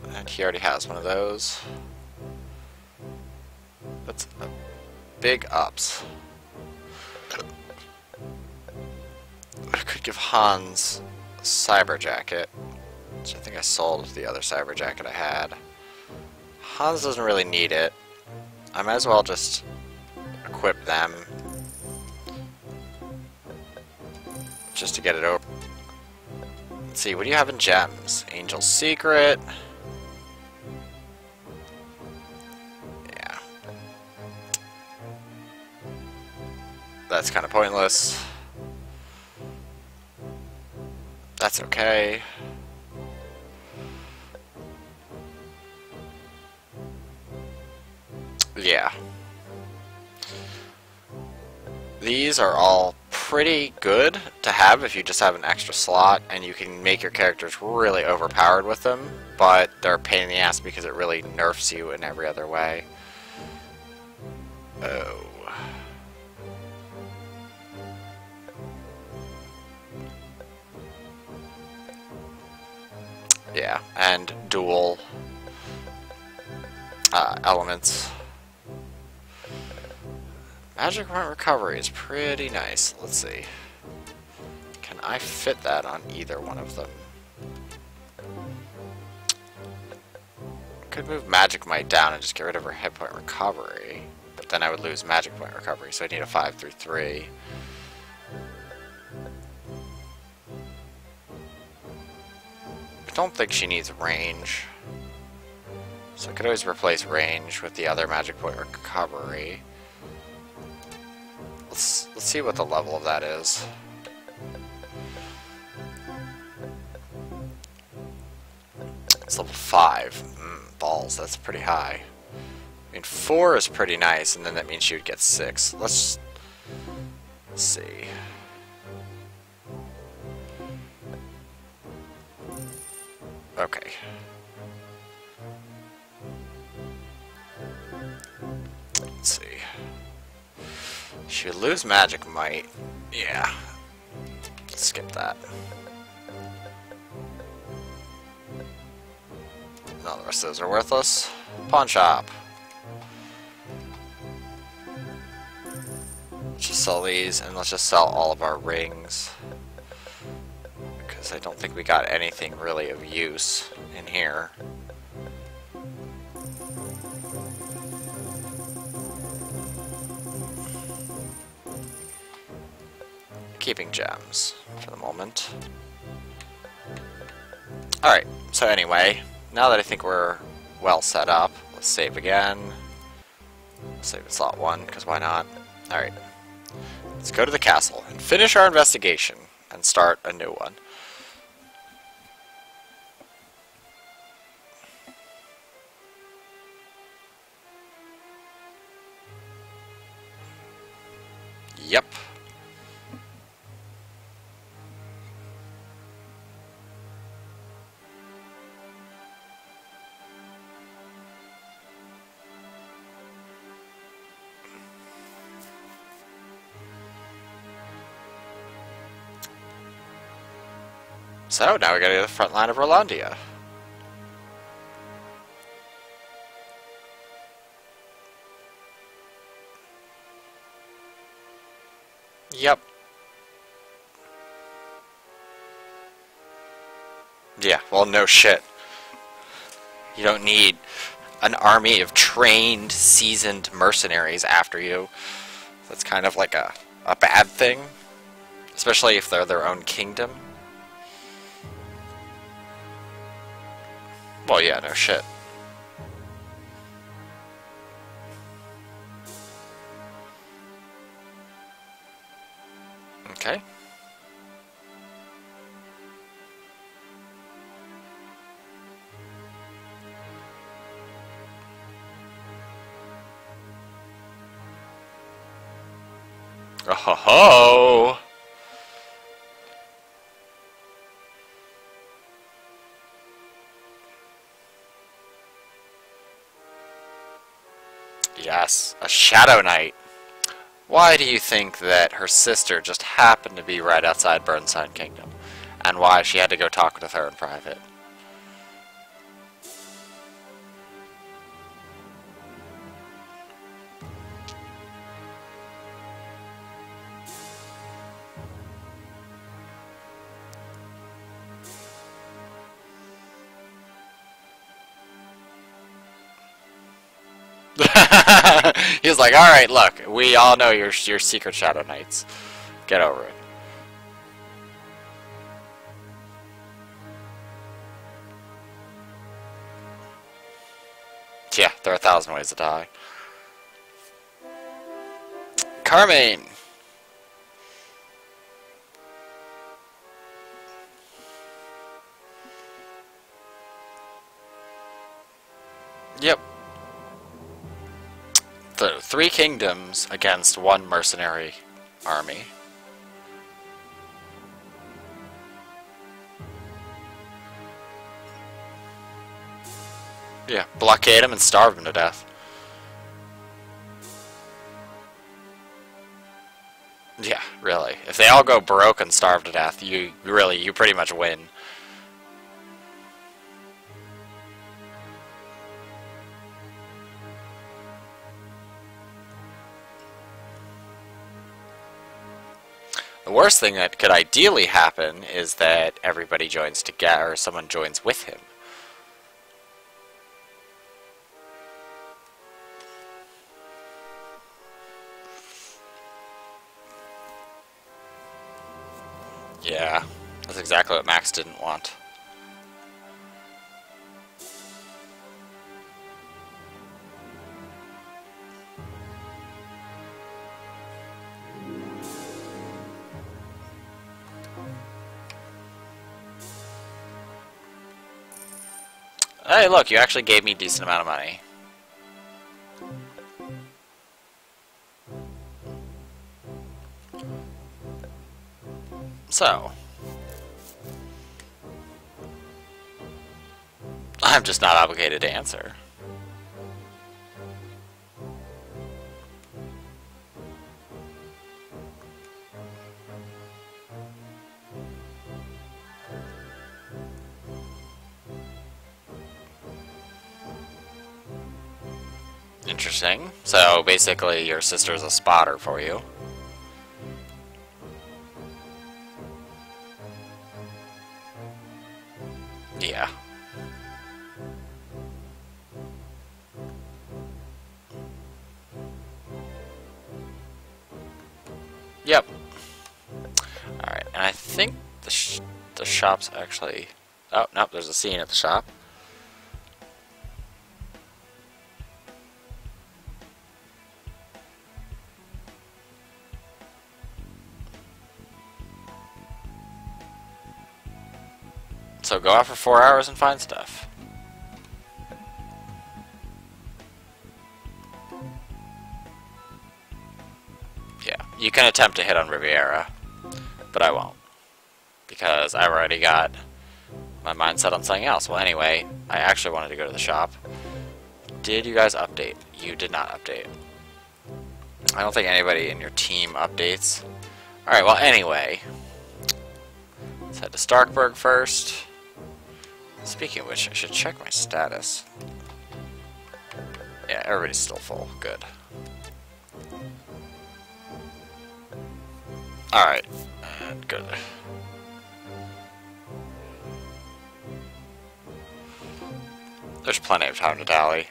And he already has one of those. That's big ups. I could give Hans a cyber jacket, which I think I sold the other cyber jacket I had. Hans doesn't really need it. I might as well just equip them just to get it over. Let's see, what do you have in gems? Angel's Secret. Yeah. That's kind of pointless. That's okay. Yeah. These are all pretty good to have if you just have an extra slot, and you can make your characters really overpowered with them, but they're a pain in the ass because it really nerfs you in every other way. Oh. Yeah, and dual elements. Magic point recovery is pretty nice. Let's see. Can I fit that on either one of them? Could move magic might down and just get rid of her hit point recovery, but then I would lose magic point recovery, so I need a 5-3-3. I don't think she needs range, so I could always replace range with the other magic point recovery. Let's see what the level of that is. It's level 5. Balls, that's pretty high. I mean, 4 is pretty nice, and then that means she would get 6. Let's see. Okay. Let's see. She would lose magic might. Yeah. Let's skip that. No, the rest of those are worthless. Pawn shop. Let's just sell these, and let's just sell all of our rings. Because I don't think we got anything really of use in here. Keeping gems for the moment. Alright, so anyway, now that I think we're well set up, let's save again. Save in slot 1, because why not? Alright. Let's go to the castle and finish our investigation and start a new one. Yep. So, now we gotta go to the front line of Rolandia. Yep. Yeah, well, no shit. You don't need an army of trained, seasoned mercenaries after you. That's kind of like a bad thing. Especially if they're their own kingdom. Well, yeah, no shit. Okay. Oh ho ho! Yes, a Shadow Knight. Why do you think that her sister just happened to be right outside Burnside Kingdom? And why she had to go talk with her in private? He's like, alright, look, we all know you're secret Shadow Knights. Get over it. Yeah, there are 1,000 ways to die. Carmine! Yep. The 3 kingdoms against 1 mercenary army. Yeah, blockade him and starve him to death. Yeah, really. If they all go broke and starve to death, you pretty much win. The worst thing that could ideally happen is that everybody joins together, or someone joins with him. Yeah, that's exactly what Max didn't want. Hey, look, you actually gave me a decent amount of money. So, I'm just not obligated to answer. Interesting. So basically your sister's a spotter for you. Yeah. Yep. Alright, and I think the shop's actually... Oh, nope, there's a scene at the shop. So go out for 4 hours and find stuff. Yeah, you can attempt to hit on Riviera, but I won't. Because I've already got my mind set on something else. Well, anyway, I actually wanted to go to the shop. Did you guys update? You did not update. I don't think anybody in your team updates. Alright, well, anyway. Let's head to Starkburg first. Speaking of which, I should check my status. Yeah, everybody's still full. Good. Alright. And good. There's plenty of time to dally.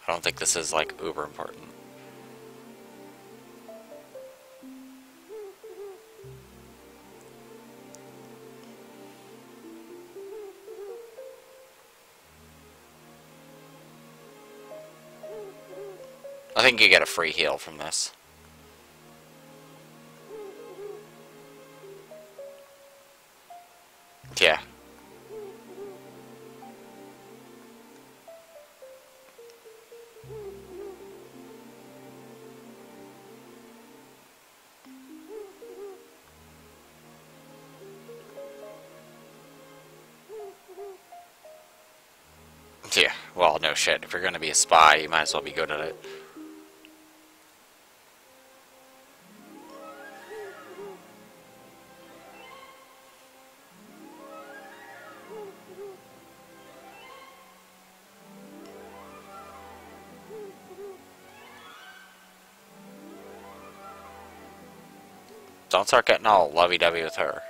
I don't think this is, like, uber important. I think you get a free heal from this. Yeah. Yeah, well, no shit. If you're gonna be a spy, you might as well be good at it. Don't start getting all lovey-dovey with her.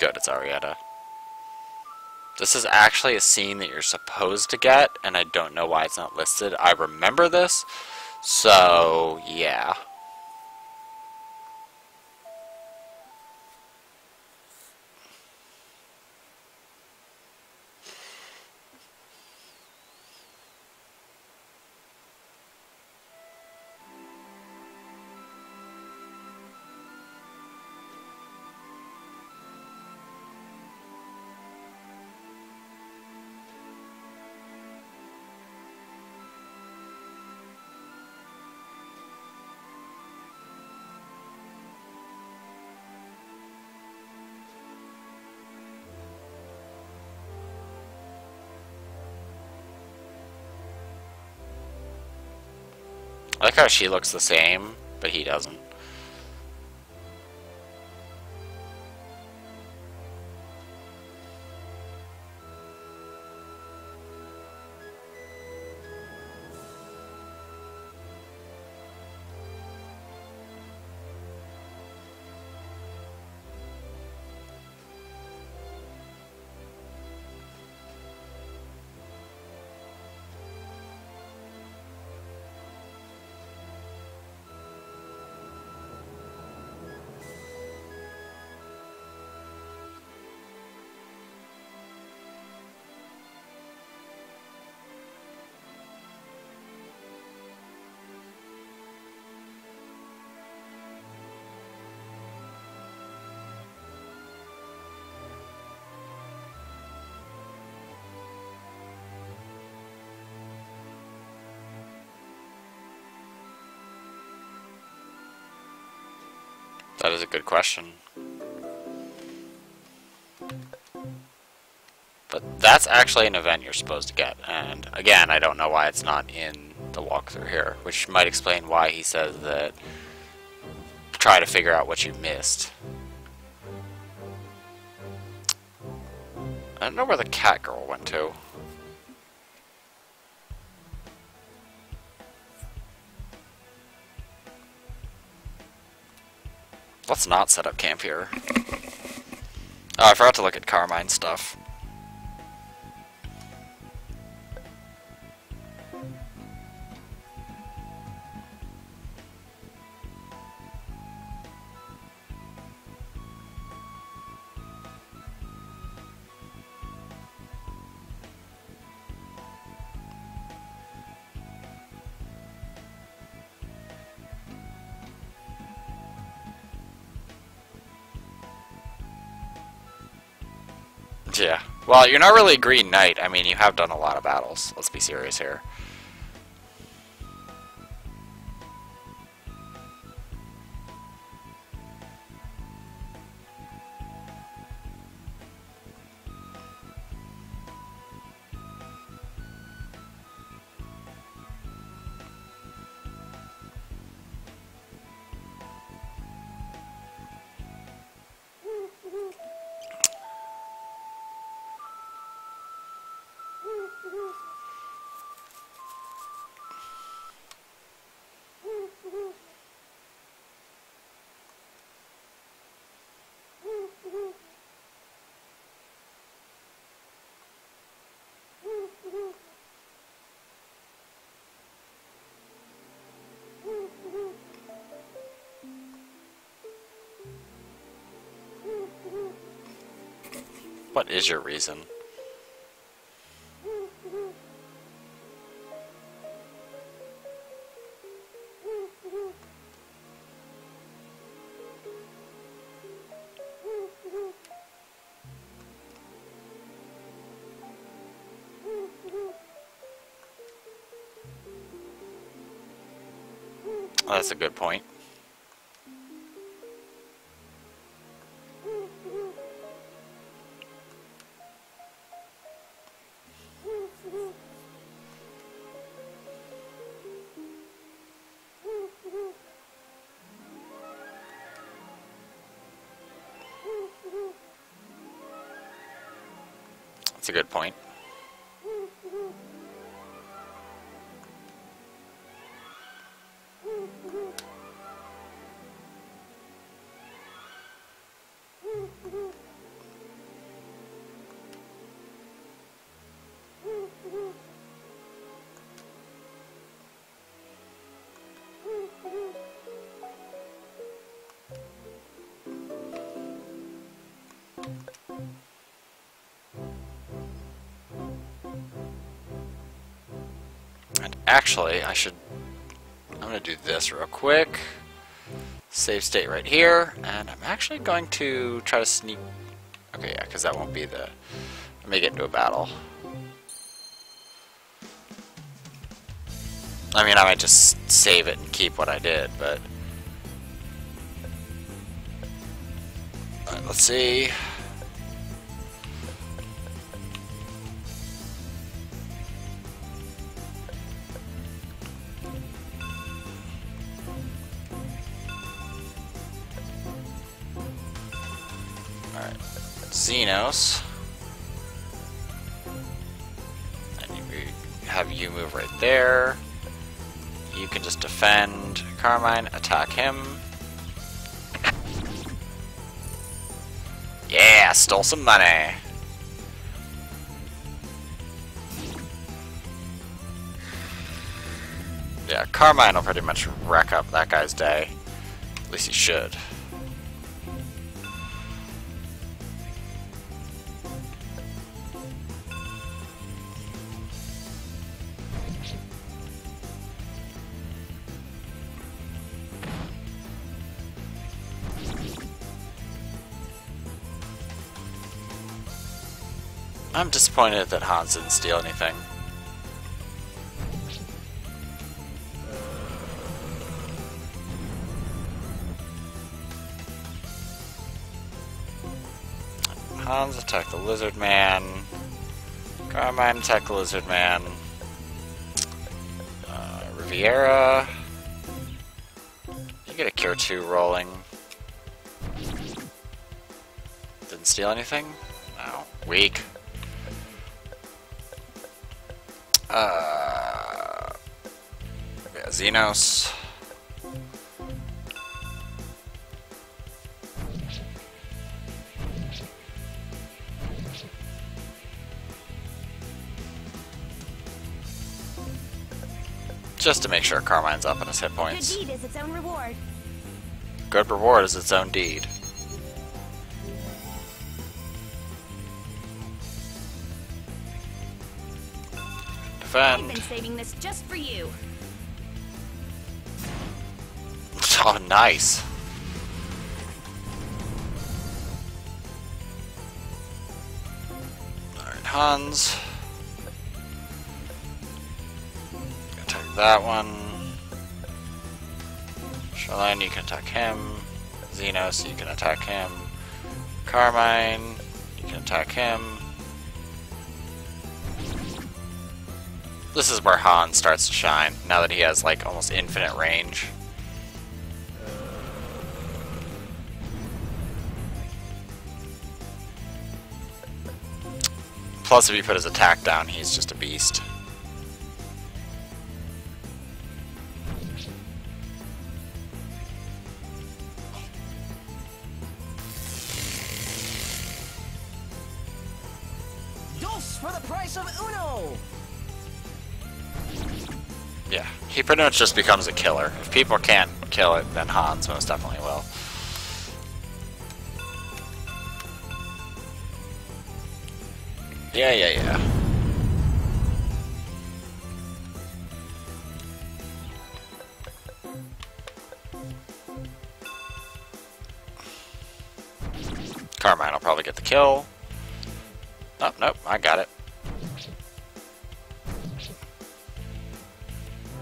Good, it's Arietta. This is actually a scene that you're supposed to get, and I don't know why it's not listed. I remember this, so yeah. I like how she looks the same, but he doesn't. That is a good question. But that's actually an event you're supposed to get, and again, I don't know why it's not in the walkthrough here, which might explain why he says that try to figure out what you missed. I don't know where the cat girl went to. Let's not set up camp here. Oh, I forgot to look at Carmine's stuff. Yeah. Well, you're not really a Green Knight. I mean, you have done a lot of battles. Let's be serious here. What is your reason? Oh, that's a good point. That's a good point. And actually, I'm going to do this real quick. Save state right here, and I'm actually going to try to sneak... Okay, yeah, because that won't be the... Let me get into a battle. I mean, I might just save it and keep what I did, but... Alright, let's see... Alright, Xenos. And have you move right there. You can just defend. Carmine, attack him. Yeah, stole some money. Yeah, Carmine will pretty much wreck up that guy's day. At least he should. I'm disappointed that Hans didn't steal anything. Hans attack the lizard man. Carmine attack the lizard man. Riviera. You get a cure 2 rolling. Didn't steal anything? No. Weak. Yeah, Xenos. Just to make sure Carmine's up on his hit points. Good deed is its own reward. Good reward is its own deed. I've been saving this just for you. Oh, nice. Alright, Hans. Attack that one. Charlene, you can attack him. Xenos, you can attack him. Carmine, you can attack him. This is where Hans starts to shine, now that he has, like, almost infinite range. Plus, if you put his attack down, he's just a beast. Dos for the price of uno! Yeah, he pretty much just becomes a killer. If people can't kill it, then Hans most definitely will. Yeah. Carmine will probably get the kill. Oh, nope, I got it.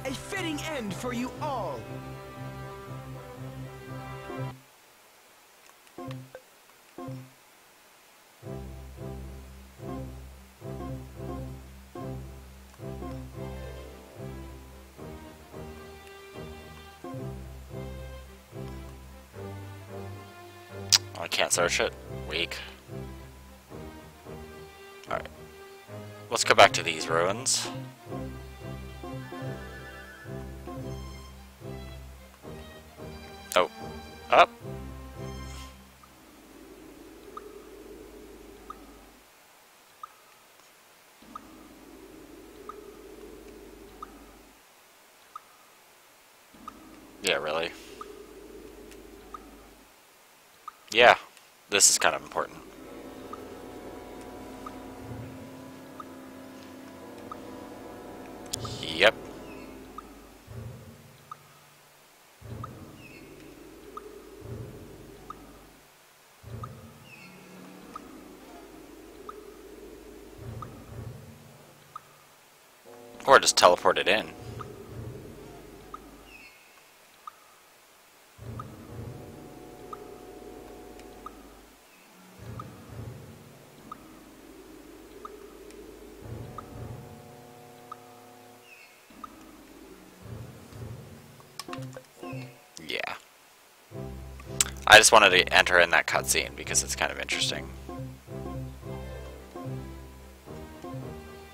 A fitting end for you all. I can't search it. Weak. Alright. Let's go back to these ruins. Oh. Up. Yeah, really. Yeah, this is kind of important. Yep. Or just teleport it in. Yeah. I just wanted to enter in that cutscene because it's kind of interesting.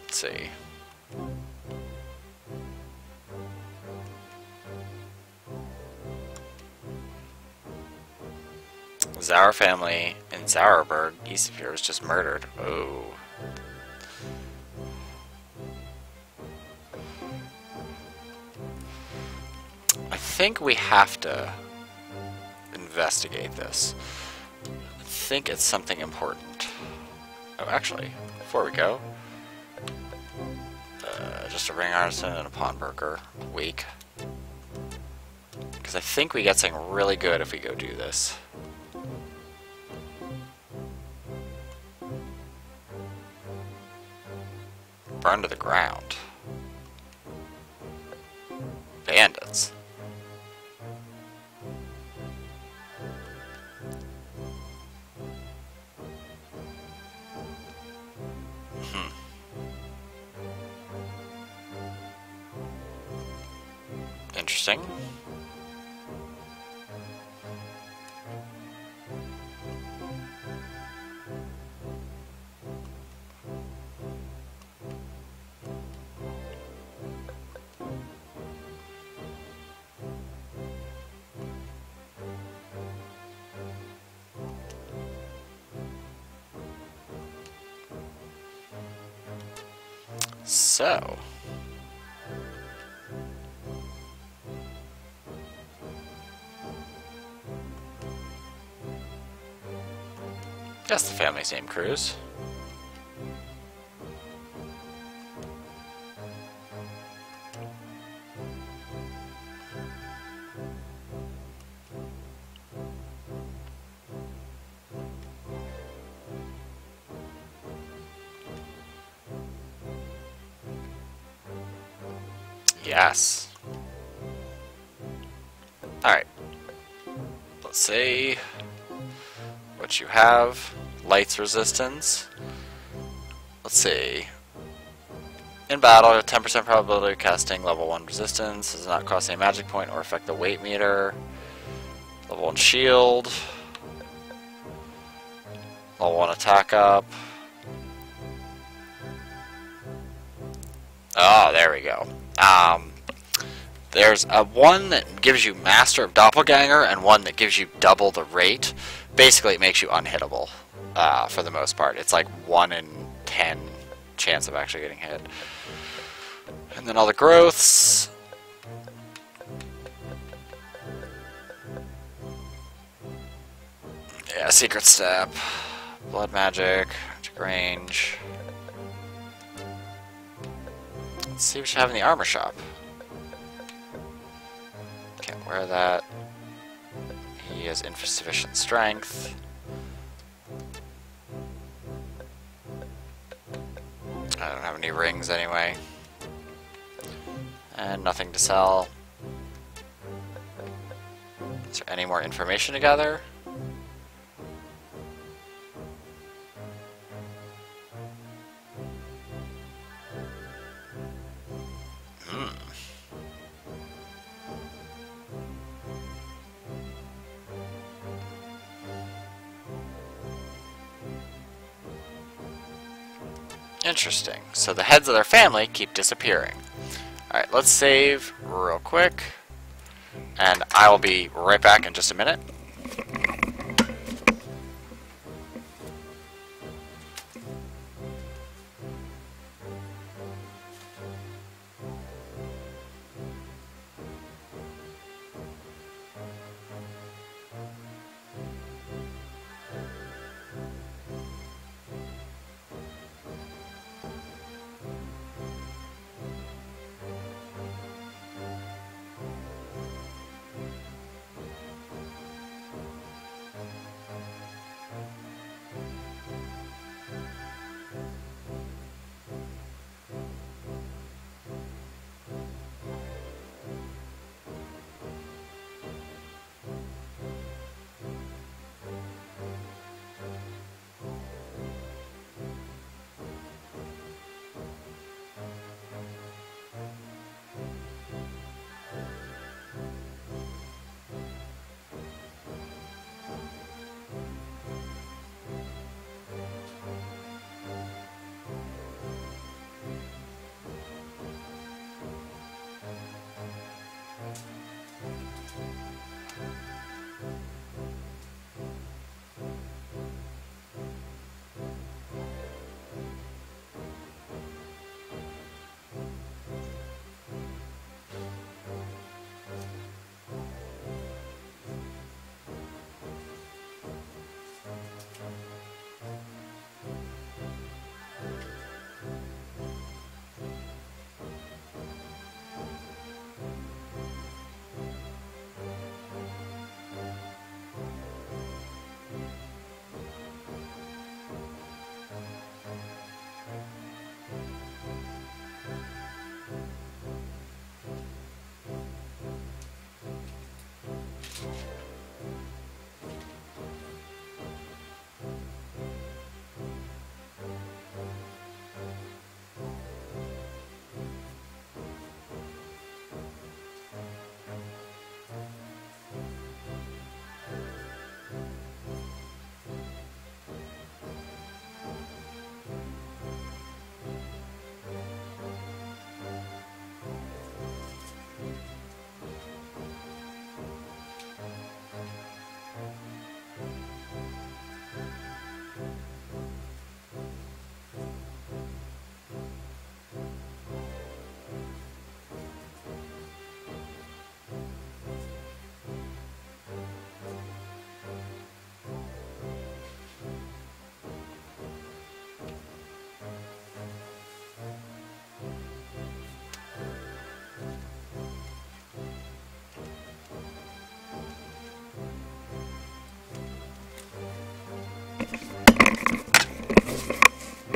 Let's see. Zauer family in Zauerberg, east of here, was just murdered. Oh. I think we have to investigate this. I think it's something important. Oh, actually, before we go, just a ring artisan and a pawnbroker. Weak. Because I think we get something really good if we go do this. Burn to the ground. Bandits. Interesting. So, that's the family's name, Cruz. Yes. Alright. Let's see what you have. Lights resistance. Let's see. In battle, 10% probability of casting level 1 resistance. Does not cost any magic point or affect the weight meter. Level 1 shield. Level 1 attack up. Oh, there we go. There's a one that gives you Master of Doppelganger and one that gives you double the rate. Basically, it makes you unhittable for the most part. It's like 1 in 10 chance of actually getting hit. And then all the growths. Yeah, Secret Step, Blood Magic, Magic Range. Let's see what you have in the armor shop. Can't wear that. He has insufficient strength. I don't have any rings anyway. And nothing to sell. Is there any more information to gather? Interesting. So the heads of their family keep disappearing. Alright, let's save real quick. And I will be right back in just a minute.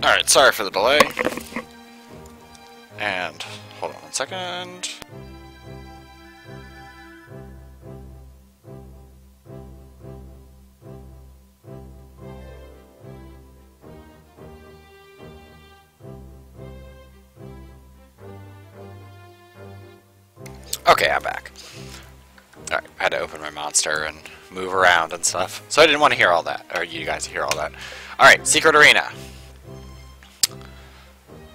Alright, sorry for the delay. And hold on one second. Okay, I'm back. Alright, I had to open my monster and move around and stuff. So I didn't want to hear all that, or you guys to hear all that. Alright, Secret Arena.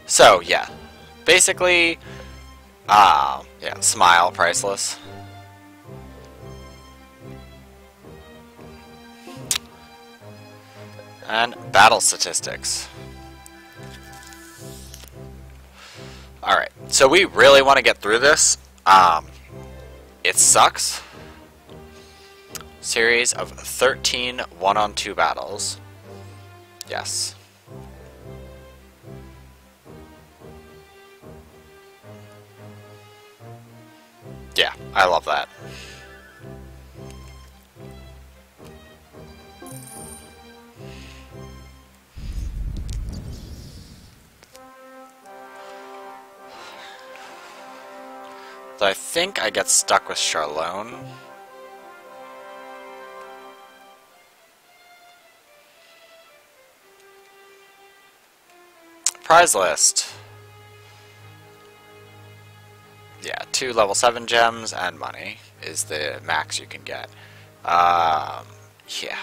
So, yeah. Basically, yeah, smile, priceless. And battle statistics. Alright, so we really want to get through this. It sucks. Series of 13 one-on-2 battles. Yes. Yeah, I love that. So I think I get stuck with Charlone. Prize list. Yeah, 2 level 7 gems and money is the max you can get. Yeah.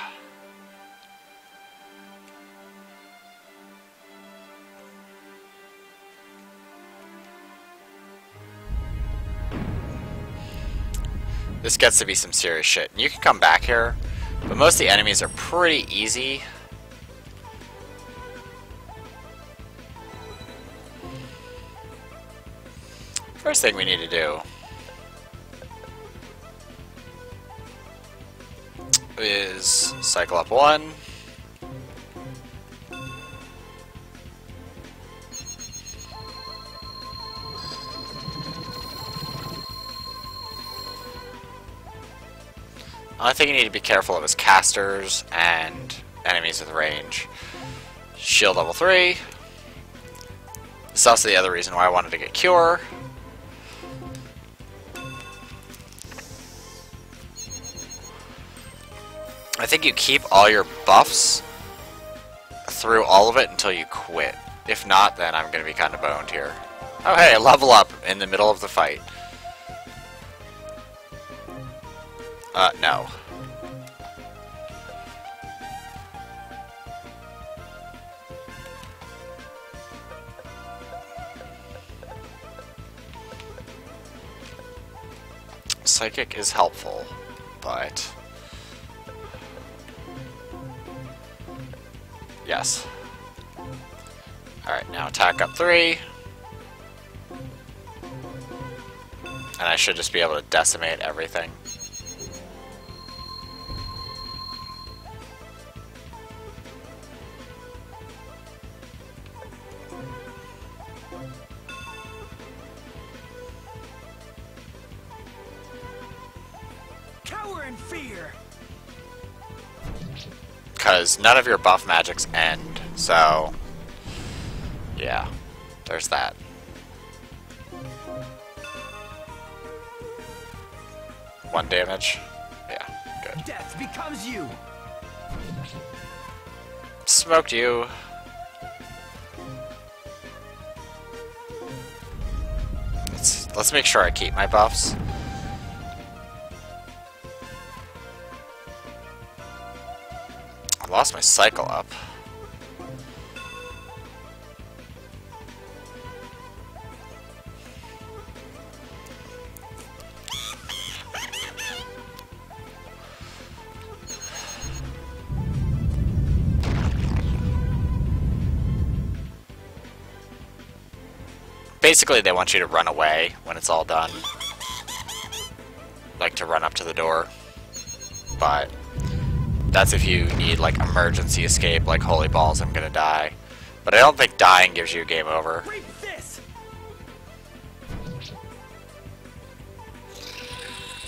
This gets to be some serious shit. And you can come back here, but most of the enemies are pretty easy. First thing we need to do is cycle up 1. I think you need to be careful of his casters and enemies with range. Shield level 3. This is also the other reason why I wanted to get Cure. I think you keep all your buffs through all of it until you quit. If not, then I'm going to be kind of boned here. Oh hey, level up in the middle of the fight. No. Psychic is helpful, but... Yes. Alright, now attack up 3. And I should just be able to decimate everything. Cower in fear! Because none of your buff magics end, so... Yeah, there's that. One damage. Yeah, good. Death becomes you! Smoked you. Let's make sure I keep my buffs. I lost my cycle up. Basically, they want you to run away when it's all done. Like to run up to the door. But that's if you need like emergency escape, like holy balls, I'm gonna die. But I don't think dying gives you a game over.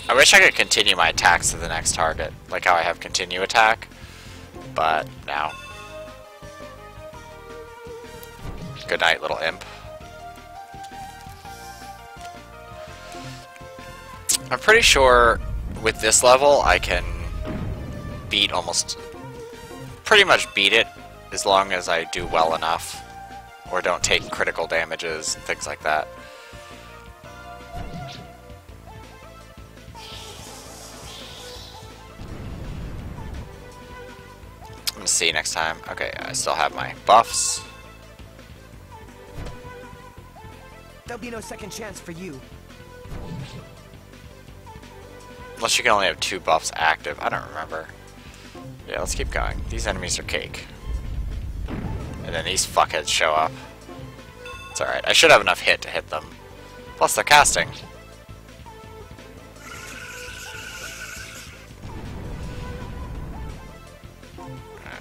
I wish I could continue my attacks to the next target, like how I have continue attack. But no. Good night, little imp. I'm pretty sure with this level I can beat pretty much beat it as long as I do well enough or don't take critical damages and things like that. I'm gonna see next time. Okay, I still have my buffs. There'll be no second chance for you. Unless you can only have 2 buffs active. I don't remember. Yeah, let's keep going. These enemies are cake. And then these fuckheads show up. It's alright. I should have enough hit to hit them. Plus, they're casting.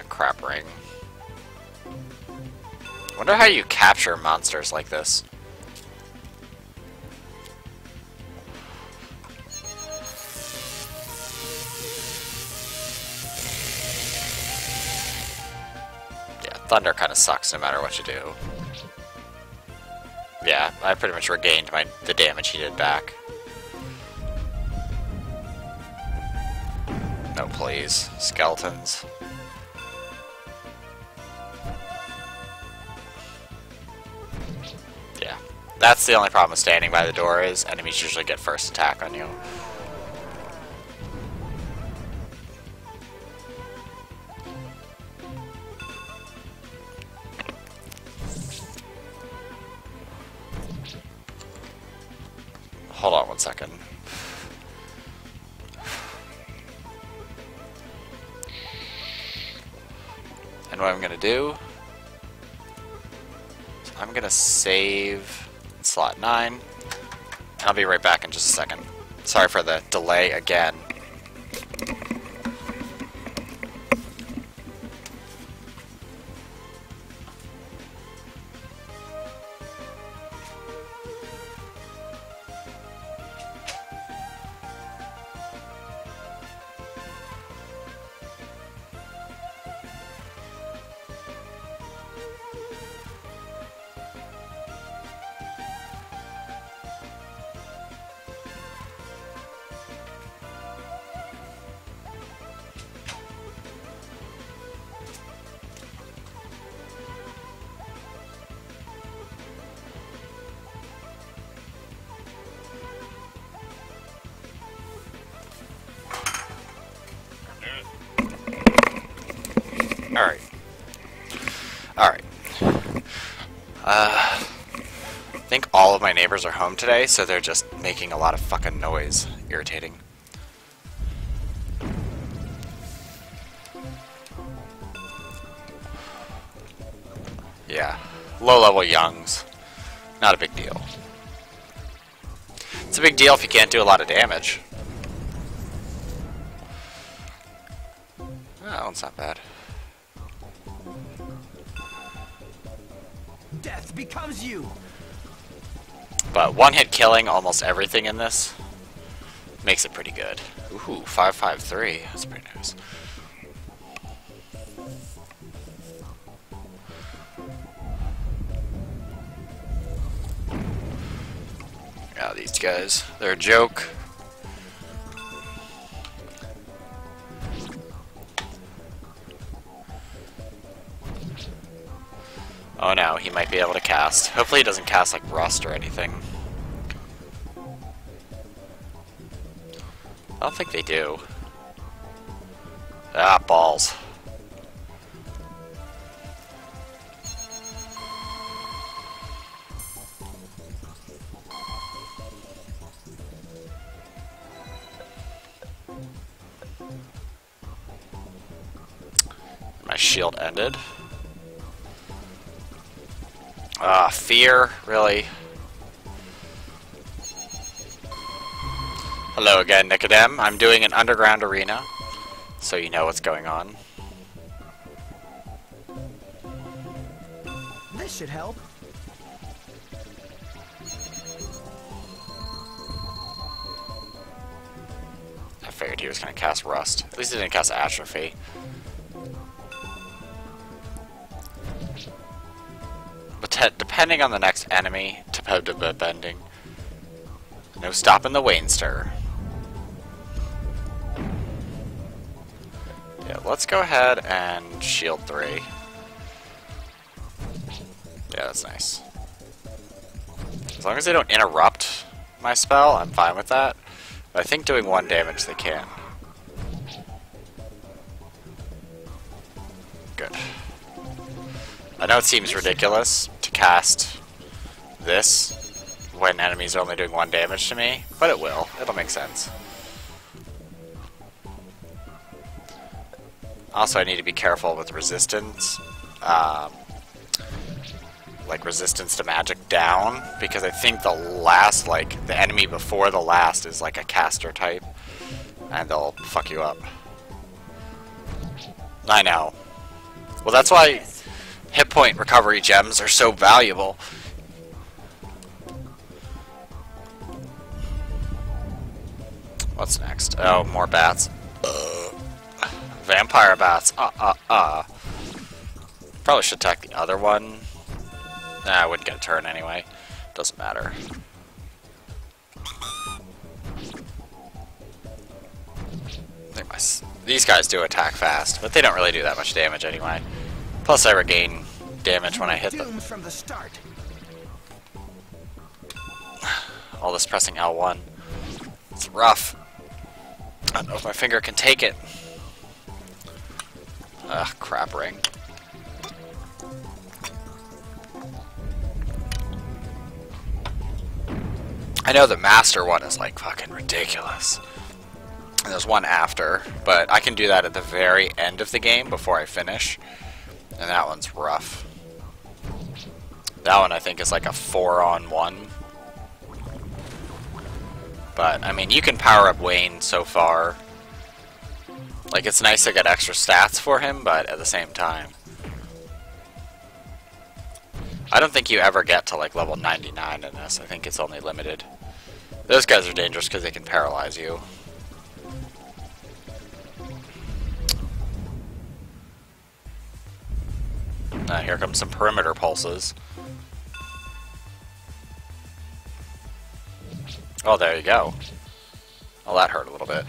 Crap ring. Wonder how you capture monsters like this. Thunder kind of sucks no matter what you do. Yeah, I pretty much regained the damage he did back. No, please. Skeletons. Yeah. That's the only problem with standing by the door is enemies usually get first attack on you. Hold on 1 second. And what I'm gonna do is I'm gonna save slot 9, and I'll be right back in just a second. Sorry for the delay again. Alright. Alright. I think all of my neighbors are home today, so they're just making a lot of fucking noise. Irritating. Yeah. Low-level youngs. Not a big deal. It's a big deal if you can't do a lot of damage. Oh, that's not bad. Death becomes you. But one-hit killing almost everything in this makes it pretty good. Ooh, 553. That's pretty nice. Yeah, these guys, they're a joke. Oh no, he might be able to cast. Hopefully he doesn't cast like Rust or anything. I don't think they do. Ah, balls. My shield ended. Ah, fear? Really? Hello again, Nicodem. I'm doing an underground arena, so you know what's going on. This should help. I figured he was going to cast Rust. At least he didn't cast Atrophy. But depending on the next enemy, to bending. No stopping the Wainster. Yeah, let's go ahead and shield 3. Yeah, that's nice. As long as they don't interrupt my spell, I'm fine with that. But I think doing 1 damage they can. Good. I know it seems ridiculous to cast this when enemies are only doing 1 damage to me, but it will. It'll make sense. Also, I need to be careful with resistance. Like resistance to magic down, because I think the last, like, the enemy before the last is like a caster type, and they'll fuck you up. I know. Well, that's why hit point recovery gems are so valuable. What's next? Oh, more bats. Vampire bats. Probably should attack the other one. Nah, I wouldn't get a turn anyway. Doesn't matter. These guys do attack fast, but they don't really do that much damage anyway. Plus I regain damage when I hit them. From the start. All this pressing L1. It's rough. I don't know if my finger can take it. Ugh, crap ring. I know the master one is like fucking ridiculous. And there's one after, but I can do that at the very end of the game before I finish. And that one's rough. That one I think is like a 4-on-1. But, I mean, you can power up Wayne so far. Like, it's nice to get extra stats for him, but at the same time. I don't think you ever get to, like, level 99 in this. I think it's only limited. Those guys are dangerous because they can paralyze you. Now, here comes some perimeter pulses. Oh, there you go. Oh, that hurt a little bit.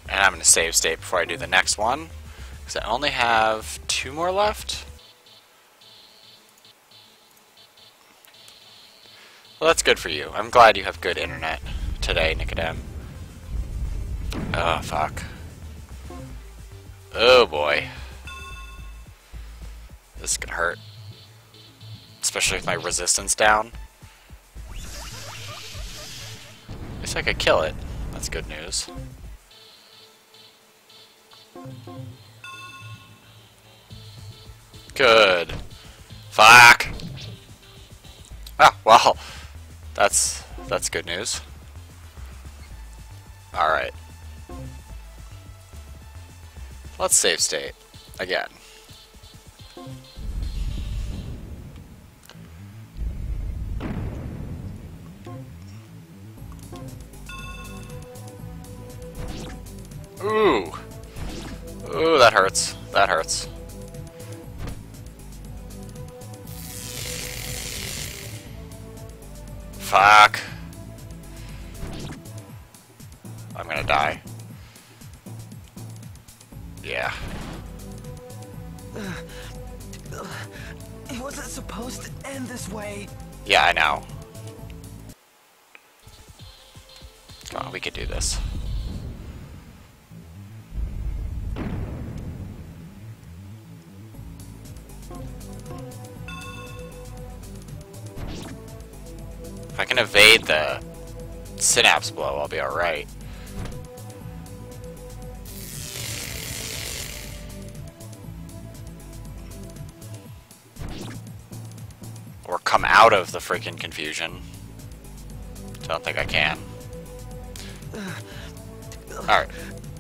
And I'm going to save state before I do the next one, because I only have 2 more left. Well, that's good for you. I'm glad you have good internet today, Nicodem. Oh, fuck. Oh, boy. This is going to hurt. Especially with my resistance down. At least I could kill it. That's good news. Good. Fuck. Ah, well, that's good news. All right. Let's save state again. Ooh. Ooh, that hurts. That hurts. Fuck. I'm gonna die. Yeah. It wasn't supposed to end this way. Yeah, I know. Come on, we could do this. If I can evade the synapse blow, I'll be alright. Or come out of the freaking confusion. Don't think I can. Alright.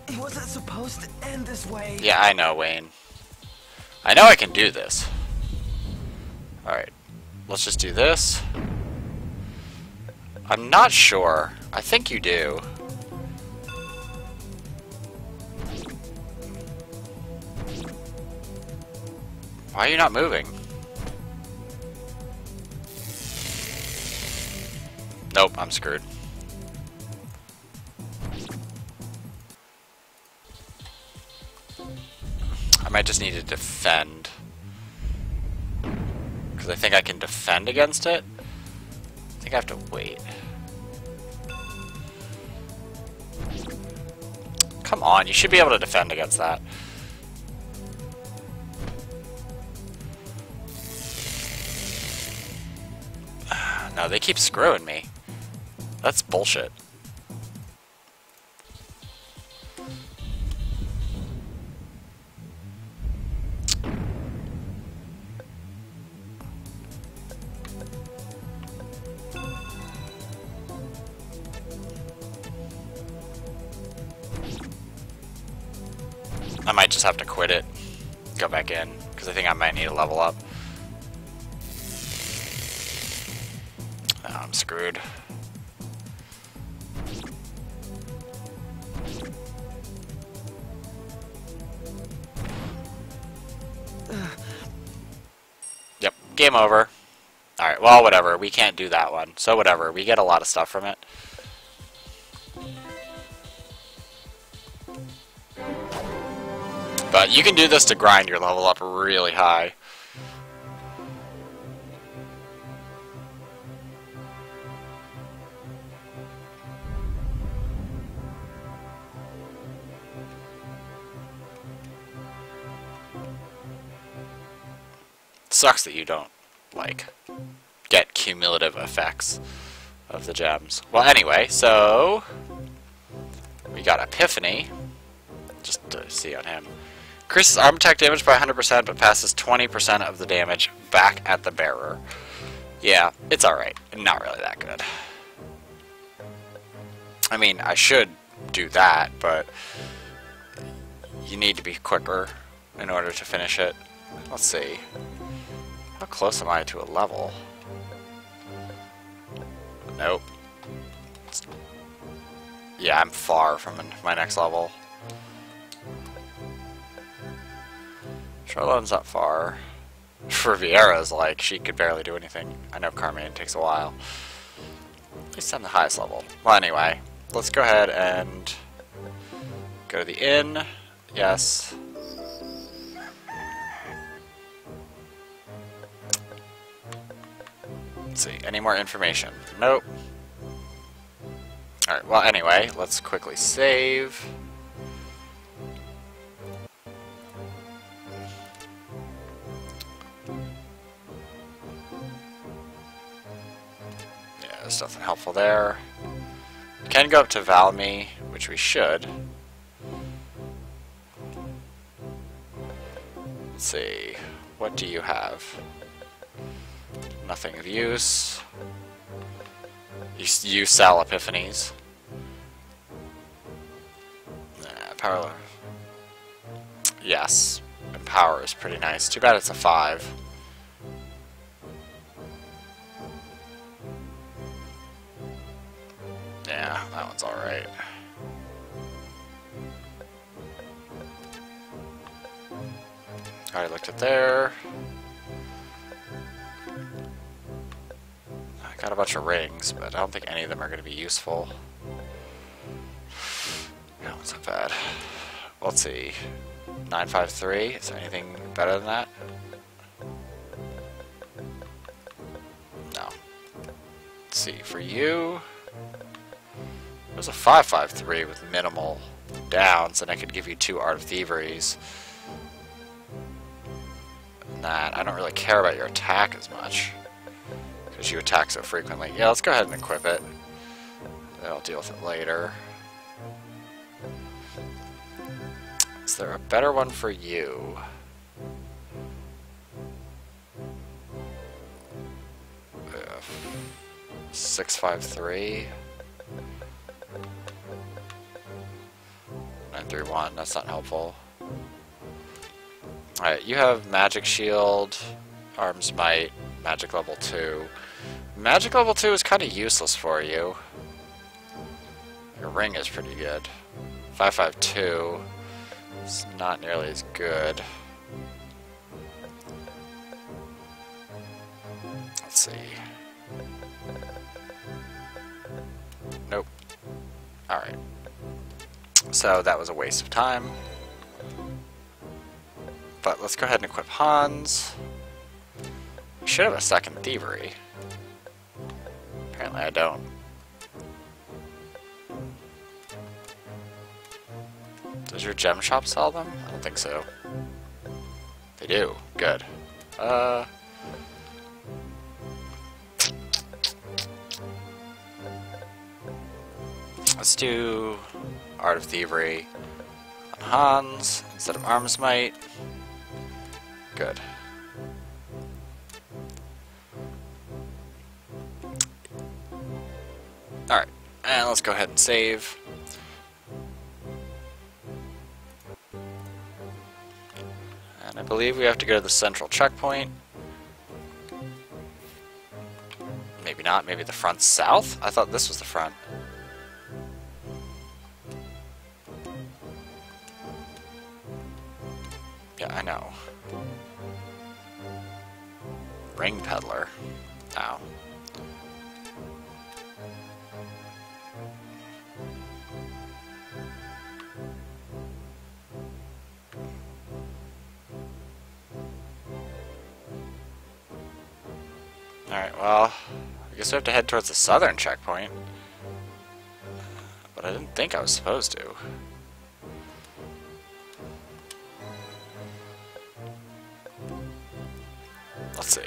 It wasn't supposed to end this way. Yeah, I know, Wayne. I know I can do this. Alright. Let's just do this. I'm not sure. I think you do. Why are you not moving? Nope, I'm screwed. I might just need to defend. Because I think I can defend against it. I think I have to wait. Come on, you should be able to defend against that. No, they keep screwing me. That's bullshit. I might just have to quit it, go back in, because I think I might need a level up. Oh, I'm screwed. Yep, game over. Alright, well, whatever. We can't do that one. So whatever. We get a lot of stuff from it. But you can do this to grind your level up really high. Sucks that you don't, like, get cumulative effects of the gems. Well, anyway, so we got Epiphany. Just to see on him. Increases arm attack damage by 100%, but passes 20% of the damage back at the bearer. Yeah, it's alright. Not really that good. I mean, I should do that, but you need to be quicker in order to finish it. Let's see. How close am I to a level? Nope. Yeah, I'm far from my next level. Charlotte's not far. For Vieira's, like, she could barely do anything. I know Carmine takes a while. At least I'm the highest level. Well, anyway, let's go ahead and go to the inn. Yes. Let's see, any more information? Nope. Alright, well, anyway, let's quickly save. Yeah, there's nothing helpful there. We can go up to Valmy, which we should. Let's see, what do you have? Nothing of use. You sell epiphanies. Power. Yes. And power is pretty nice. Too bad it's a 5. Yeah, that one's alright. Alright, looked at there. Got a bunch of rings, but I don't think any of them are going to be useful. That one's not bad. Let's see. 953. Is there anything better than that? No. Let's see. For you, there's a 553 with minimal downs, and I could give you 2 Art of Thieveries. And that, I don't really care about your attack as much. Because you attack so frequently. Yeah, let's go ahead and equip it. Then I'll deal with it later. Is there a better one for you? 653. 931. That's not helpful. Alright, you have Magic Shield, Arms Might, Magic level 2. Magic level 2 is kind of useless for you. Your ring is pretty good. 552 is not nearly as good. Let's see. Nope. Alright. So that was a waste of time. But let's go ahead and equip Hans. We should have a second thievery. Apparently I don't. Does your gem shop sell them? I don't think so. They do. Good. Let's do Art of Thievery on Hans instead of Arms Might. Good. Alright, and let's go ahead and save. I believe we have to go to the central checkpoint. Maybe not. Maybe the front's south? I thought this was the front. Yeah, I know. Ring peddler. Oh. Alright, well, I guess we have to head towards the southern checkpoint. But I didn't think I was supposed to. Let's see.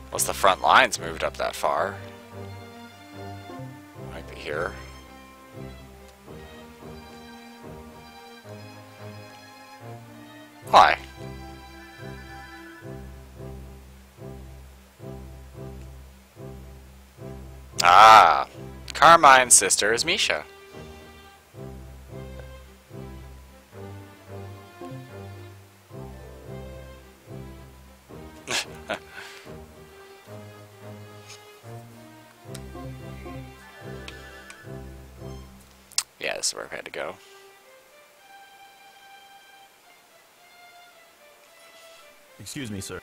Unless the front lines moved up that far. Might be here. Why? Ah, Carmine's sister is Misha. Yeah, this is where I had to go. Excuse me, sir.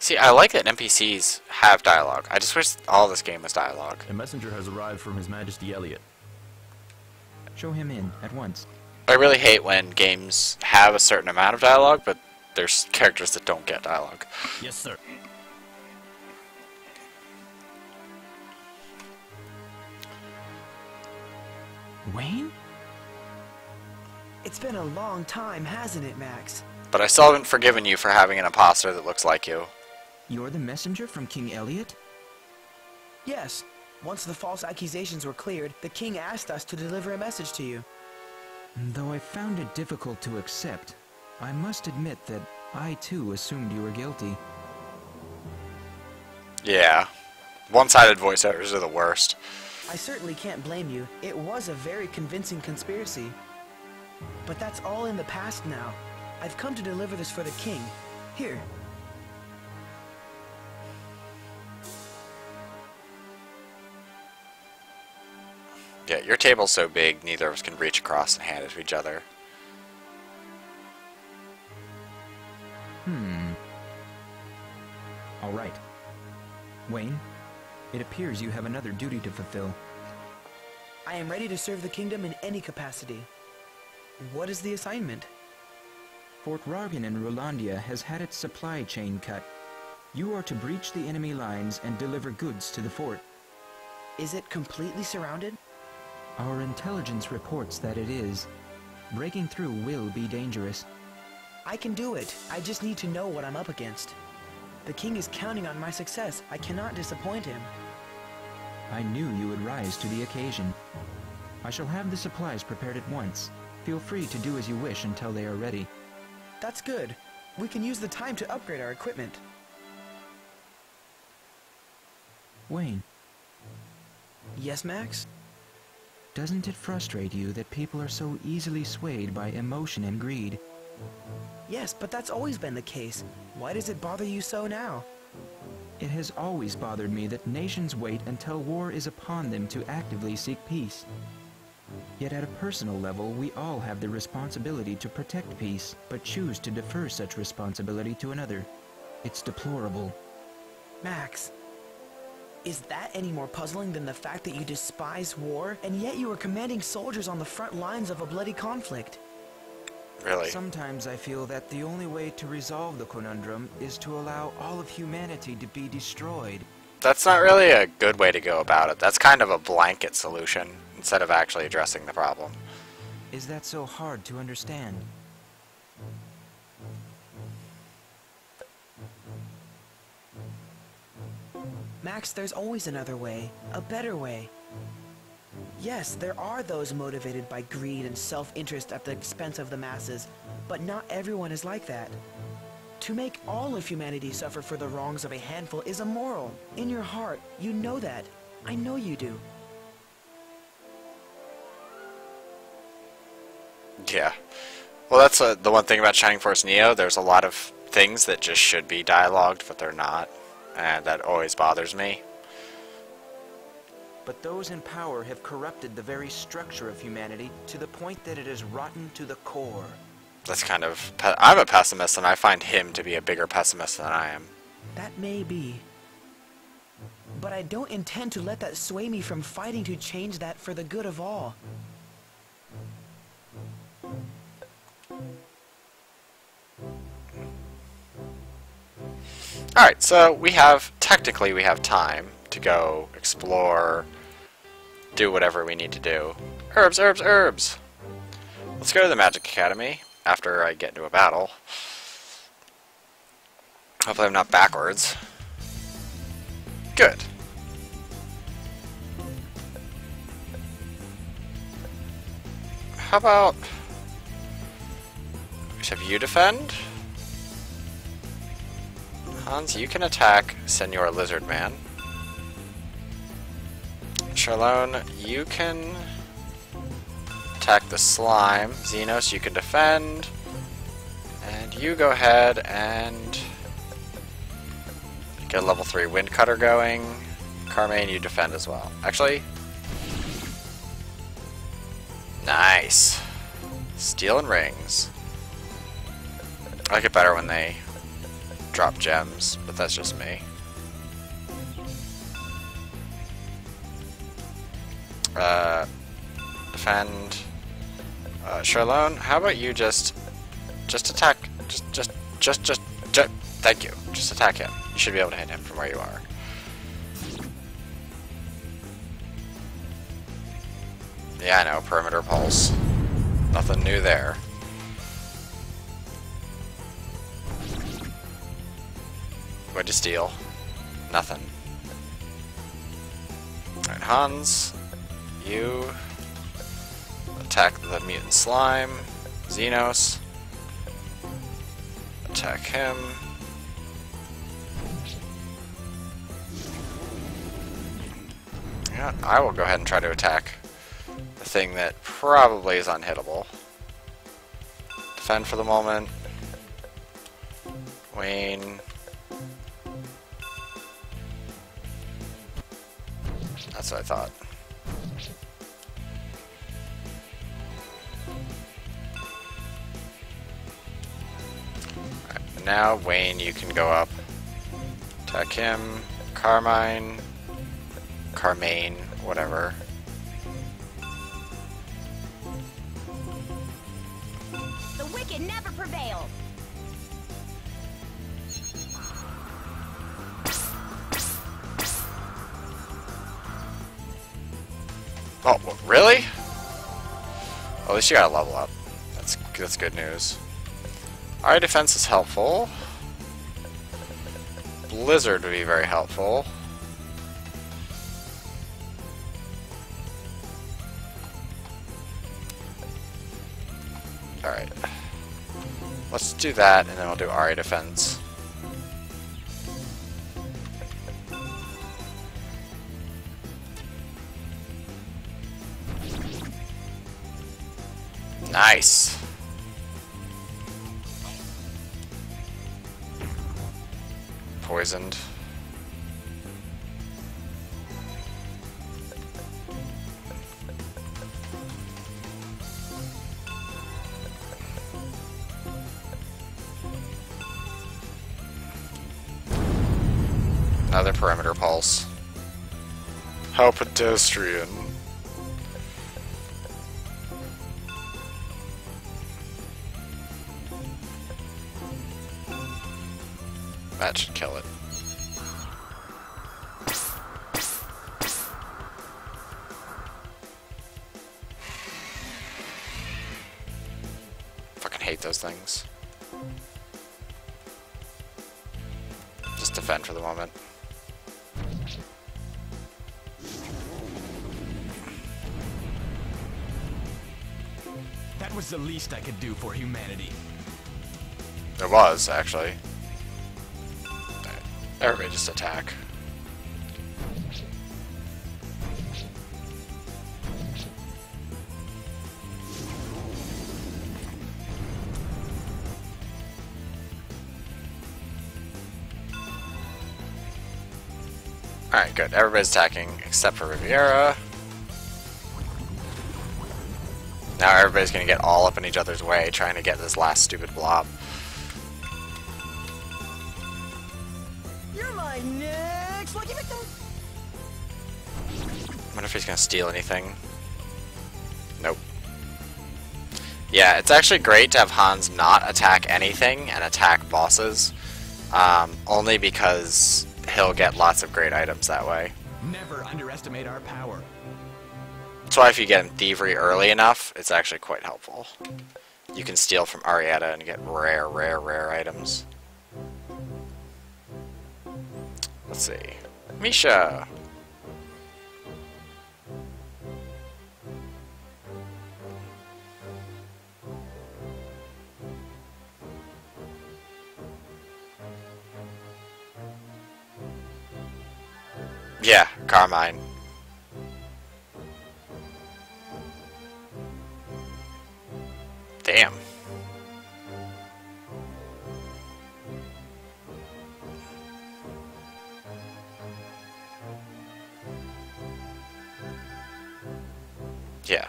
See, I like that NPCs have dialogue. I just wish all this game was dialogue. A messenger has arrived from His Majesty Elliot. Show him in at once. I really hate when games have a certain amount of dialogue, but there's characters that don't get dialogue. Yes, sir. Wayne? It's been a long time, hasn't it, Max? But I still haven't forgiven you for having an imposter that looks like you. You're the messenger from King Elliot? Yes. Once the false accusations were cleared, the king asked us to deliver a message to you. Though I found it difficult to accept, I must admit that I too assumed you were guilty. Yeah. One-sided voiceovers are the worst. I certainly can't blame you. It was a very convincing conspiracy. But that's all in the past now. I've come to deliver this for the king. Here. Yeah, your table's so big, neither of us can reach across and hand it to each other. All right. Wayne, it appears you have another duty to fulfill. I am ready to serve the kingdom in any capacity. What is the assignment? Fort Rargan in Rolandia has had its supply chain cut. You are to breach the enemy lines and deliver goods to the fort. Is it completely surrounded? Our intelligence reports that it is. Breaking through will be dangerous. I can do it. I just need to know what I'm up against. The king is counting on my success. I cannot disappoint him. I knew you would rise to the occasion. I shall have the supplies prepared at once. Feel free to do as you wish until they are ready. That's good. We can use the time to upgrade our equipment. Wayne, Yes, Max? doesn't it frustrate you that people are so easily swayed by emotion and greed? Yes, but that's always been the case. Why does it bother you so now? It has always bothered me that nations wait until war is upon them to actively seek peace. Yet at a personal level, we all have the responsibility to protect peace, but choose to defer such responsibility to another. It's deplorable. Max, is that any more puzzling than the fact that you despise war, and yet you are commanding soldiers on the front lines of a bloody conflict? Really? Sometimes I feel that the only way to resolve the conundrum is to allow all of humanity to be destroyed. That's not really a good way to go about it. That's kind of a blanket solution, instead of actually addressing the problem. Is that so hard to understand? Max, there's always another way, a better way. Yes, there are those motivated by greed and self-interest at the expense of the masses, but not everyone is like that. To make all of humanity suffer for the wrongs of a handful is immoral. In your heart, you know that. I know you do. Yeah. Well, that's the one thing about Shining Force Neo. There's a lot of things that just should be dialogued, but they're not. And that always bothers me. But those in power have corrupted the very structure of humanity to the point that it is rotten to the core. That's kind of... I'm a pessimist, and I find him to be a bigger pessimist than I am. That may be. But I don't intend to let that sway me from fighting to change that for the good of all. Alright, so technically we have time to go explore, do whatever we need to do. Herbs, herbs, herbs! Let's go to the Magic Academy after I get into a battle. Hopefully I'm not backwards. Good. How about... we have you defend? Hans, you can attack Senor Lizard Man. Charlone, you can attack the slime. Xenos, you can defend. And you go ahead and get a level 3 Wind Cutter going. Carmine, you defend as well. Actually, nice. Steel and rings. I like it better when they drop gems, but that's just me. Defend. Charlone, how about you just attack? Just. Thank you. Just attack him. You should be able to hit him from where you are. Yeah, I know. Perimeter pulse. Nothing new there. What'd you steal? Nothing. Alright, Hans. You attack the mutant slime. Xenos. Attack him. Yeah, I will go ahead and try to attack the thing that probably is unhittable. Defend for the moment. Wayne. That's what I thought. Alright, now Wayne, you can go up. Attack him. Carmine. Carmine, whatever. The wicked never prevail. Oh, really? Well, at least you got a level up. That's good news. Alright, defense is helpful. Blizzard would be very helpful. Alright. Let's do that, and then we'll do RA defense. Nice. Poisoned. Another perimeter pulse. How pedestrian. That should kill it. Fucking hate those things. Just defend for the moment. That was the least I could do for humanity. There was, actually. Everybody just attack. Alright, good. Everybody's attacking except for Riviera. Now everybody's gonna get all up in each other's way trying to get this last stupid blob. You're my next lucky victim. I wonder if he's gonna steal anything. Nope. Yeah, it's actually great to have Hans not attack anything and attack bosses. Only because he'll get lots of great items that way. Never underestimate our power. That's why if you get in Thievery early enough, it's actually quite helpful. You can steal from Arietta and get rare items. Let's see. Misha! Yeah, Carmine. Damn. Yeah.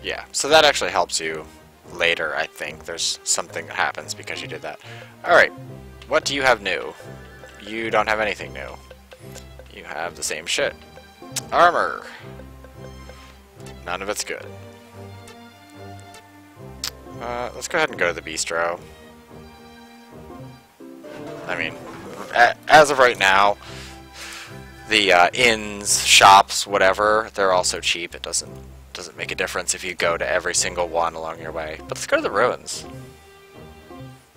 Yeah, so that actually helps you later, I think. There's something that happens because you did that. Alright, what do you have new? You don't have anything new. You have the same shit. Armor. None of it's good. Let's go ahead and go to the bistro. I mean, as of right now, the inns, shops, whatever, they're all so cheap it doesn't make a difference if you go to every single one along your way. But let's go to the ruins.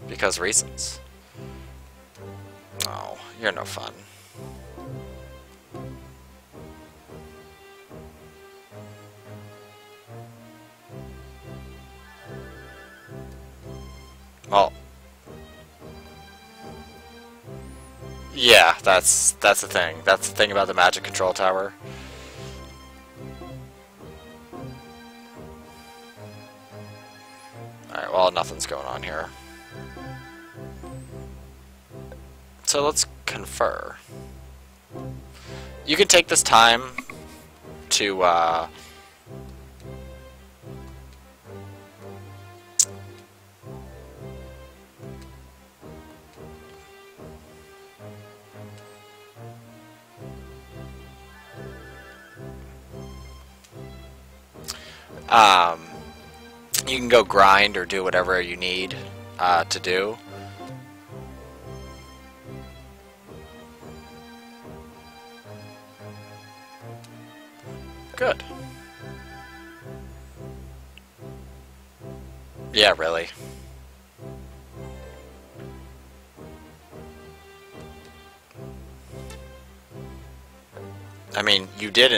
Because reasons. Oh, you're no fun. Well, yeah, that's the thing. That's the thing about the magic control tower. Alright, well, nothing's going on here. So let's confer. You can take this time to, you can go grind or do whatever you need to do. Good. Yeah, really. I mean, you did